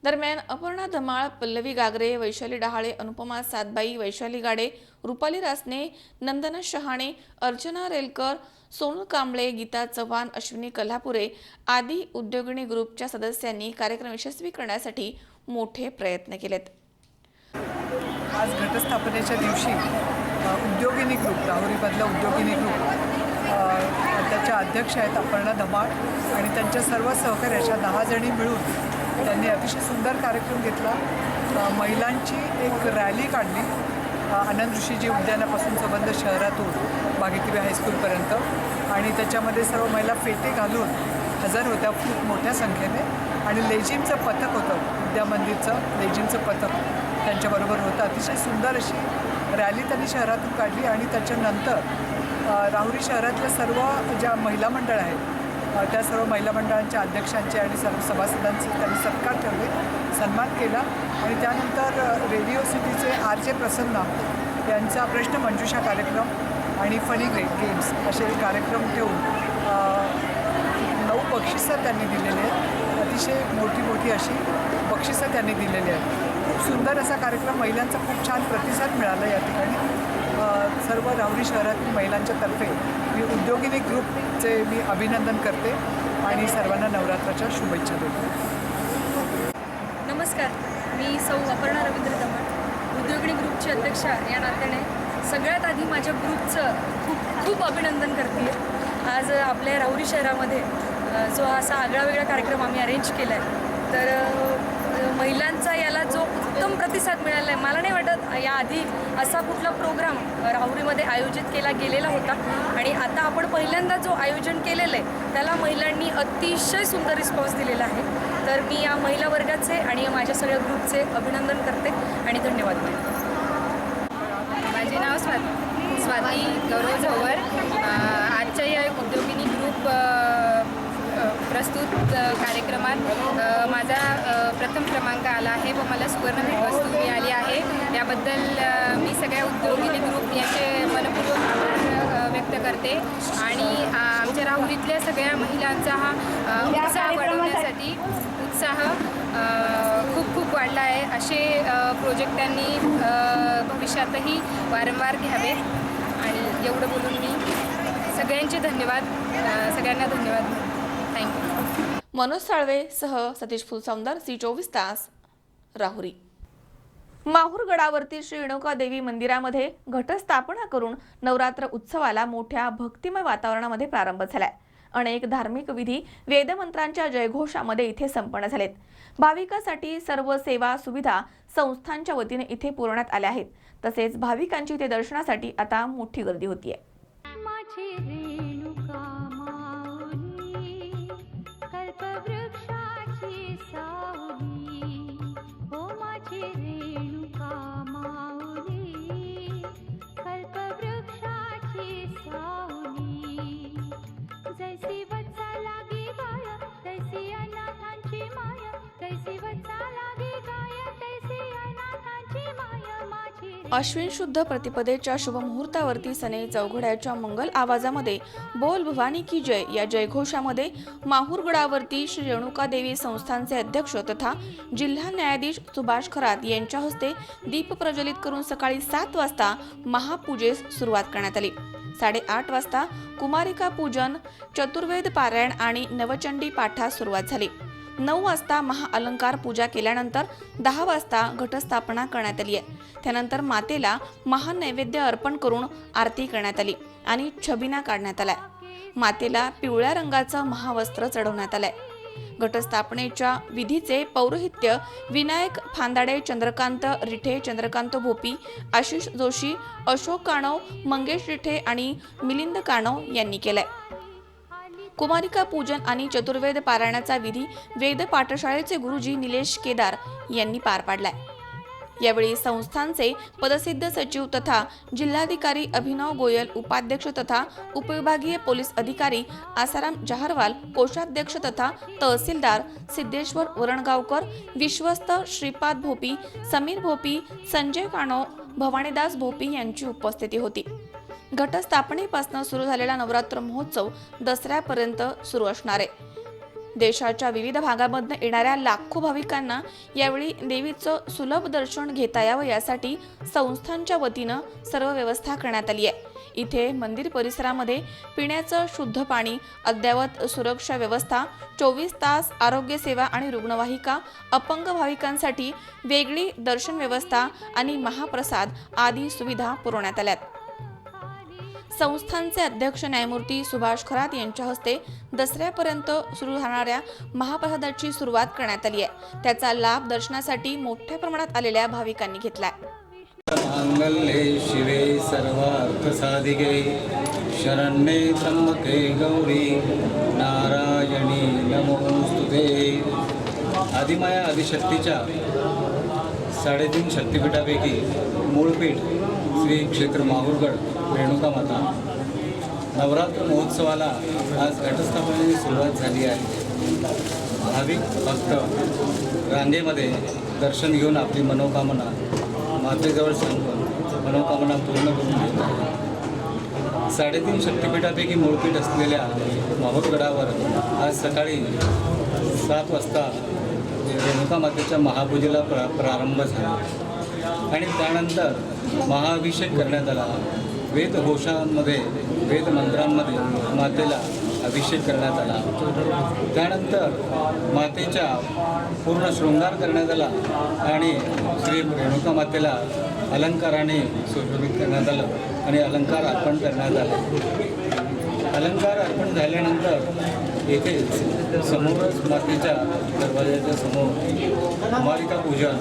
A: दरम्यान अपर्णा धमाळ, पल्लवी गागरे, वैशाली डहाळे, अनुपमा सातबाई, वैशाली गाडे, रुपाली रासने, नंदना शहाणे, अर्चना रेलकर, सोनू कांबळे, गीता चव्हाण, अश्विनी कल्हापुरे आदी उद्योगिनी ग्रुपच्या सदस्यांनी कार्यक्रम यशस्वी करण्यासाठी मोठे प्रयत्न केलेत.
V: आज घटस्थापनेच्या दिवशी उद्योगिनी ग्रुप, राहुरीमधला उद्योगिनी ग्रुप, त्याच्या अध्यक्ष आहेत अपर्णा धमाळ आणि त्यांच्या सर्व सहकार्याच्या 10 जणी मिळून त्यांनी अतिशय सुंदर कार्यक्रम घेतला. महिलांची एक रॅली काढली आनंद ऋषीजी उद्यानापासून संबंध शहरातून भागीरथी हायस्कूलपर्यंत आणि त्याच्यामध्ये सर्व महिला फेटे घालून हजर होत्या खूप मोठ्या संख्येने आणि लेझिमचं पथक होतं, विद्यामंदिरचं लेझिमचं पथक त्यांच्याबरोबर होतं. अतिशय सुंदर अशी रॅली त्यांनी शहरातून काढली आणि त्याच्यानंतर राहुरी शहरातल्या सर्व ज्या महिला मंडळ आहेत त्या सर्व महिला मंडळांच्या अध्यक्षांचे आणि सर्व सभासदांचे त्यांनी सत्कार ठेवले, सन्मान केला आणि त्यानंतर रेडिओ सिटीचे RJ प्रसन्ना यांचा प्रश्न मंजुषा कार्यक्रम आणि फनी गेम्स असे कार्यक्रम ठेवून 9 बक्षिसं त्यांनी दिलेली आहेत. अतिशय मोठी अशी बक्षिसं त्यांनी दिलेली आहेत. खूप सुंदर असा कार्यक्रम, महिलांचा खूप छान प्रतिसाद मिळाला या ठिकाणी. सर्व राहुरी शहरातील महिलांच्या तर्फे मी उद्योगिनी ग्रुपचे मी अभिनंदन करते आणि सर्वांना नवरात्राच्या शुभेच्छा देते.
W: नमस्कार, मी सौ अपर्णा रवींद्र धमाळ, उद्योगिनी ग्रुपची अध्यक्षा या नात्याने सगळ्यात आधी माझ्या ग्रुपचं खूप अभिनंदन करते. आज आपल्या राहुरी शहरामध्ये जो असा आगळावेगळा कार्यक्रम आम्ही अरेंज केला आहे, तर महिलांचा याला जो उत्तम प्रतिसाद मिळाला आहे. मला नाही वाटत याआधी असा कुठला प्रोग्राम राहुरीमध्ये आयोजित केला गेलेला होता आणि आता आपण पहिल्यांदा जो आयोजन केलेलं आहे त्याला महिलांनी अतिशय सुंदर रिस्पॉन्स दिलेला आहे. तर मी या महिला वर्गाचे आणि माझ्या सगळ्या ग्रुपचे अभिनंदन करते आणि धन्यवाद.
X: माझे नाव स्वाती गौरव झोवर. आजच्या या उद्योगिनी ग्रुप प्रस्तुत कार्यक्रमात माझा प्रथम क्रमांक आला आहे व मला सुवर्ण भेटवस्तू मिळाली आहे. याबद्दल मी सगळ्या उद्योगिनी ग्रुप यांचे मनपूर्वक आभार व्यक्त करते आणि आमच्या राहुरीतल्या सगळ्या महिलांचा हा उत्साह वाढवण्यासाठी उत्साह खूप खूप वाढला आहे. असे प्रोजेक्ट त्यांनी भविष्यातही वारंवार घ्यावे. आणि एवढं बोलून मी सगळ्यांचे धन्यवाद, सगळ्यांना धन्यवाद. थँक्यू.
A: मनोज साळवे सह सतीश फुलसौंदर, C24 तास, राहुरी. माहूर गडावरती श्री रेणुका देवी मंदिरामध्ये घटस्थापना करून नवरात्र उत्सवाला मोठ्या भक्तिमय वातावरणामध्ये प्रारंभ झालाय. अनेक धार्मिक विधी वेदमंत्रांच्या जयघोषामध्ये इथे संपन्न झालेत. भाविकांसाठी सर्व सेवा सुविधा संस्थांच्या वतीने इथे पुरवण्यात आल्या आहेत. तसेच भाविकांची इथे दर्शनासाठी आता मोठी गर्दी होतीये. अश्विन शुद्ध प्रतिपदेच्या शुभ मुहूर्तावरती सनई चौघड्याच्या मंगल आवाजामध्ये बोल भवानी की जय या जयघोषामध्ये माहूर गडावरती श्री रेणुका देवी संस्थानचे अध्यक्ष तथा जिल्हा न्यायाधीश सुभाष खरात यांच्या हस्ते दीप प्रज्वलित करून सकाळी 7 वाजता महापूजेस सुरुवात करण्यात आली. 8:30 वाजता कुमारिका पूजन, चतुर्वेद पारायण आणि नवचंडी पाठास सुरुवात झाली. 9 वाजता महाअलंकार पूजा केल्यानंतर 10 वाजता घटस्थापना करण्यात आली आहे. त्यानंतर मातेला महानैवेद्य अर्पण करून आरती करण्यात आली आणि छबिना काढण्यात आलाय. मातेला पिवळ्या रंगाचं महावस्त्र चढवण्यात आलंय. घटस्थापनेच्या विधीचे पौरोहित्य विनायक फांदाडे, चंद्रकांत रिठे, चंद्रकांत भोपी, आशिष जोशी, अशोक काणव, मंगेश रिठे आणि मिलिंद काणव यांनी केलाय. कुमारिका पूजन आणि चतुर्वेद पारायणाचा विधी वेद पाठशाळेचे गुरुजी निलेश केदार यांनी पार पाडलाय. यावेळी संस्थानचे पदसिद्ध सचिव तथा जिल्हाधिकारी अभिनव गोयल, उपाध्यक्ष तथा उपविभागीय पोलीस अधिकारी आसाराम जहारवाल, कोषाध्यक्ष तथा तहसीलदार सिद्धेश्वर वरणगावकर, विश्वस्त श्रीपाद भोपी, समीर भोपी, संजय काणो, भवानीदास भोपी यांची उपस्थिती होती. घटस्थापनेपासून सुरू झालेला नवरात्र महोत्सव दसऱ्यापर्यंत सुरू असणार आहे. देशाच्या विविध भागामधून येणाऱ्या लाखो भाविकांना यावेळी देवीचं सुलभ दर्शन घेता यावं यासाठी संस्थांच्या वतीनं सर्व व्यवस्था करण्यात आली आहे. इथे मंदिर परिसरामध्ये पिण्याचं शुद्ध पाणी, अद्ययावत सुरक्षा व्यवस्था, 24 तास आरोग्य सेवा आणि रुग्णवाहिका, अपंग भाविकांसाठी वेगळी दर्शन व्यवस्था आणि महाप्रसाद आदी सुविधा पुरवण्यात आल्यात. संस्थानचे अध्यक्ष न्यायमूर्ती सुभाष खरात यांच्या हस्ते दसऱ्यापर्यंत सुरू राहणाऱ्या महाप्रसादाची सुरुवात करण्यात आली आहे. त्याचा लाभ दर्शनासाठी मोठ्या प्रमाणात आलेल्या भाविकांनी घेतलाय.
D: मांगल्ये शिवे सर्वार्थ साधिके शरण्ये त्र्यंबके गौरी नारायणी नमोस्तुते. आदिमाया आदिशक्तीच्या 3.5 शक्तिपीठापैकी मूळपीठ श्री क्षेत्र माहूरगड रेणुका माता नवरात्र महोत्सवाला आज घटस्थापनेची सुरुवात झाली आहे. भाविक भक्त रांगेमध्ये दर्शन घेऊन आपली मनोकामना मातेजवळ सांगून मनोकामना पूर्ण करून घेत आहे. 3.5 शक्तिपीठापैकी मूळपीठ असलेल्या माहूरगडावर आज सकाळी 7 वाजता रेणुका मातेच्या महापूजेला प्रारंभ झाला आणि त्यानंतर महाअभिषेक करण्यात आला. वेदघोषांमध्ये वेद मंत्रांमध्ये मातेला अभिषेक करण्यात आला. त्यानंतर मातेच्या पूर्ण शृंगार करण्यात आला आणि श्री रेणुका मातेला अलंकाराने सुशोभित करण्यात आलं आणि अलंकार अर्पण करण्यात आले. अलंकार अर्पण झाल्यानंतर येथे समोरच मातेच्या दरवाजाच्या समोर कुमारिका पूजन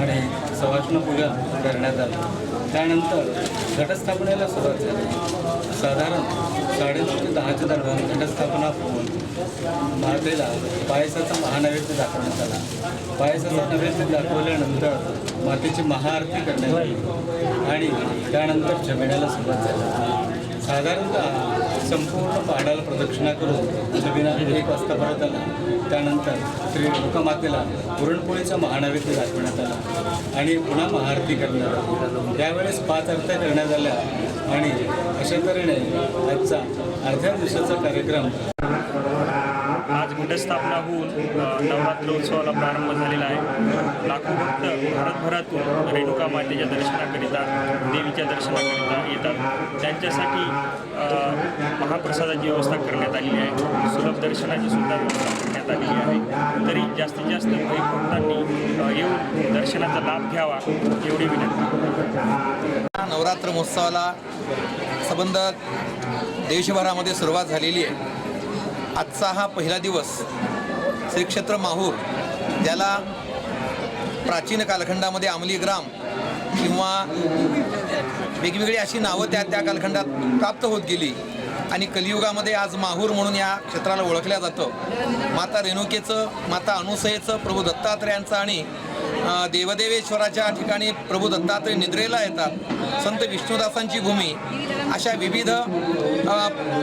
D: आणि सवाष्ण पूजन करण्यात आलं. त्यानंतर घटस्थापनेला सुरुवात झाली. साधारण 9:30 ते 10च्या दरम्यान घटस्थापना होऊन मातेला पायसाचा महानैवेद्य दाखवण्यात आला. पायसाचा नैवेद्य दाखवल्यानंतर मातेची महाआरती करण्यात आली आणि त्यानंतर छबिण्याला सुरुवात झाली. साधारणतः संपूर्ण पहाडाला प्रदक्षिणा करून छबिना 1 वाजता परत आला. त्यानंतर श्री रेणुका मातेला पुरणपोळीचा महानैवेद्य दाखवण्यात आला आणि पुन्हा महाआरती करण्यात आली. त्यावेळेस 5 आरत्या करण्यात आल्या आणि अशा तऱ्हेने आजचा अर्ध्या दिवसाचा कार्यक्रम
E: आज घटस्थापना होऊन नवरात्र उत्सवाला प्रारंभ झालेला आहे. लाखो भक्त भारतभरातून रेणुका मातेच्या दर्शनाकरिता, देवीच्या दर्शनाकरिता येतात. त्यांच्यासाठी महाप्रसादाची व्यवस्था करण्यात आलेली आहे. सुलभ दर्शनाची सुद्धा व्यवस्था करण्यात आलेली आहे. तरी जास्तीत जास्त भाविक भक्तांनी येऊन दर्शनाचा लाभ घ्यावा एवढी विनंती.
F: नवरात्र महोत्सवाला संबंध देशभरामध्ये सुरुवात झालेली आहे. आजचा हा पहिला दिवस श्री क्षेत्र माहूर, ज्याला प्राचीन कालखंडामध्ये अंमली ग्राम किंवा वेगवेगळी अशी नावं त्या कालखंडात प्राप्त होत गेली आणि कलियुगामध्ये आज माहूर म्हणून या क्षेत्राला ओळखल्या जातं. माता रेणुकेचं, माता अनुसयेचं, प्रभू दत्तात्रेयांचं आणि देवदेवेश्वराच्या ठिकाणी प्रभू दत्तात्रय निद्रेला येतात. संत विष्णुदासांची भूमी, अशा विविध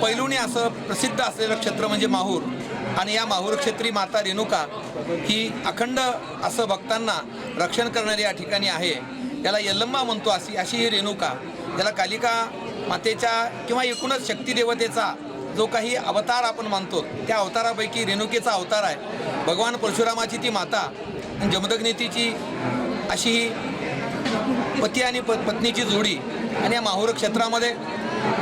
F: पैलूंनी असं प्रसिद्ध असलेलं क्षेत्र म्हणजे माहूर. आणि या माहूर क्षेत्री माता रेणुका ही अखंड असं भक्तांना रक्षण करणारी या ठिकाणी आहे. याला यल्लम्मा म्हणतो. अशी ही रेणुका, ज्याला कालिका मातेच्या किंवा एकूणच शक्तिदेवतेचा जो काही अवतार आपण मानतो, त्या अवतारापैकी रेणुकेचा अवतार आहे. भगवान परशुरामाची ती माता, जमदग्नीतीची अशी ही पती आणि पत्नीची जोडी. आणि या माहूर क्षेत्रामध्ये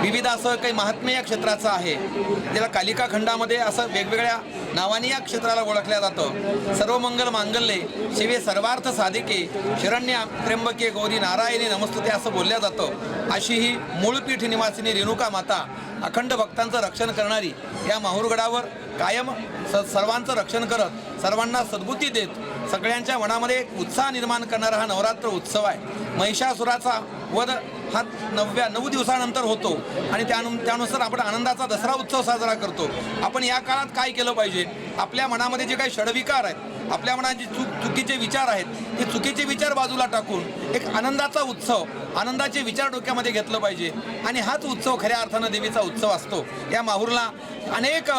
F: विविध असं काही महात्म्य या क्षेत्राचं आहे, ज्याला कालिका खंडामध्ये असं वेगवेगळ्या नावाने या क्षेत्राला ओळखल्या जातं. सर्व मंगल मांगल्ये शिवे सर्वार्थ साधिके शरण्य त्र्यंबके गौरी नारायणी नमस्तुते असं बोलल्या जातं. अशी ही मूळपीठ निवासिनी रेणुका माता, अखंड भक्तांचं रक्षण करणारी, या माहूरगडावर कायम सर्वांचं रक्षण करत, सर्वांना सद्बुद्धी देत, सगळ्यांच्या मनामध्ये एक उत्साह निर्माण करणारा हा नवरात्र उत्सव आहे. महिषासुराचा वध हा 9 दिवसानंतर होतो आणि त्यानुसार आपण आनंदाचा दसरा उत्सव साजरा करतो. आपण या काळात काय केलं पाहिजे? आपल्या मनामध्ये जे काही षडविकार आहेत, आपल्या मनात जे चुकीचे विचार आहेत, ते चुकीचे विचार बाजूला टाकून एक आनंदाचा उत्सव, आनंदाचे विचार डोक्यामध्ये घेतलं पाहिजे. आणि हाच उत्सव खऱ्या अर्थानं देवीचा उत्सव असतो. या माहूरला अनेक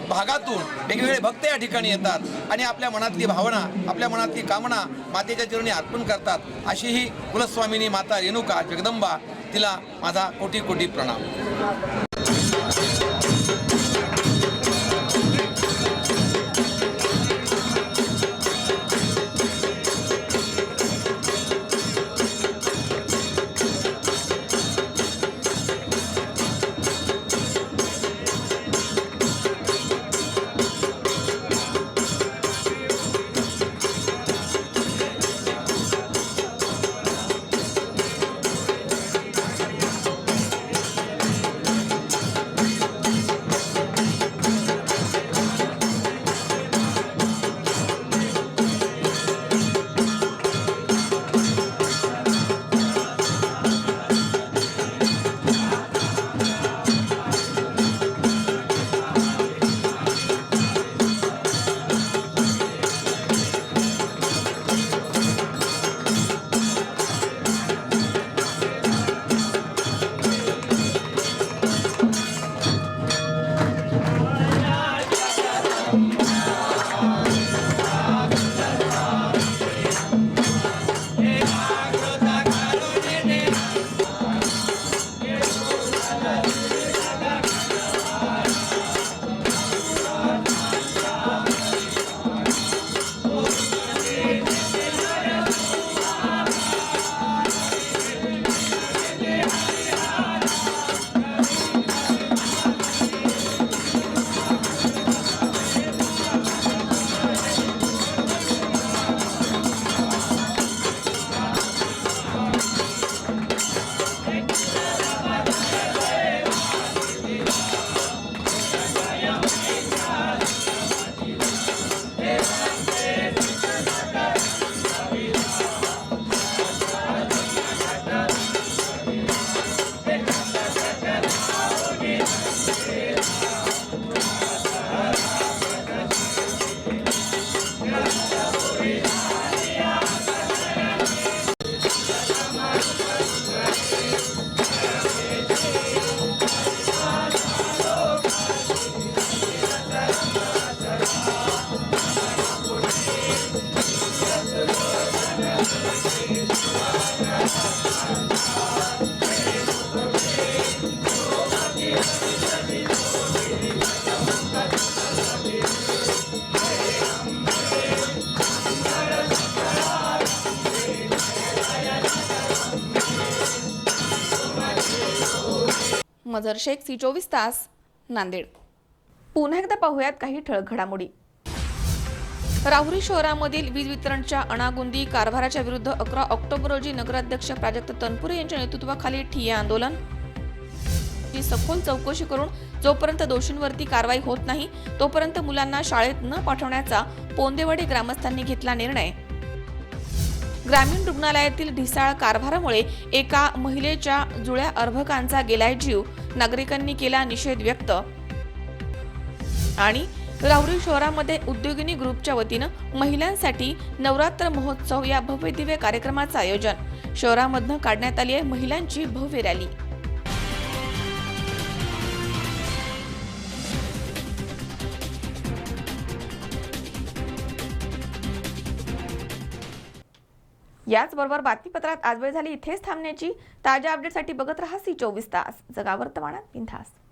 F: भागातून वेगवेगळे भक्त या ठिकाणी येतात आणि आपल्या मनातली भावना, आपल्या मनातली कामना मातेच्या चरणी अर्पण करतात. अशी ही कुलस्वामिनी माता रेणुका जगदंबा, तिला माझा कोटी कोटी प्रणाम.
H: Thank you.
A: Mazhar Shaikh, C24 तास, नांदेड. पुन्हा एकदा पाहूयात काही ठळक घडामोडी. राहुरी शहरामधील वीज वितरणच्या अनागोंदी कारभाराच्या विरुद्ध 11 ऑक्टोबर रोजी नगराध्यक्ष प्राजक्त तनपुरे यांच्या नेतृत्वाखाली ठिय्या आंदोलन. सखोल चौकशी करून जोपर्यंत दोषींवरती कारवाई होत नाही तोपर्यंत मुलांना शाळेत न पाठवण्याचा पोंदेवाडी ग्रामस्थांनी घेतला निर्णय. ग्रामीण रुग्णालयातील ढिसाळ कारभारामुळे एका महिलेच्या जुळ्या अर्भकांचा गेलाय जीव, नागरिकांनी केला निषेध व्यक्त. आणि राहुरी शहरामध्ये उद्योगिनी ग्रुपच्या वतीनं महिलांसाठी नवरात्र महोत्सव या भव्य दिव्य कार्यक्रमाचं आयोजन. शहरामधनं काढण्यात आली आहे महिलांची भव्य रॅली. याचबरोबर बातमीपत्रात आज वेळ झाली इथेच थांबण्याची. ताज्या अपडेटसाठी बघत रहा C24 तास. जगा वर्तमानात बिनधास्त.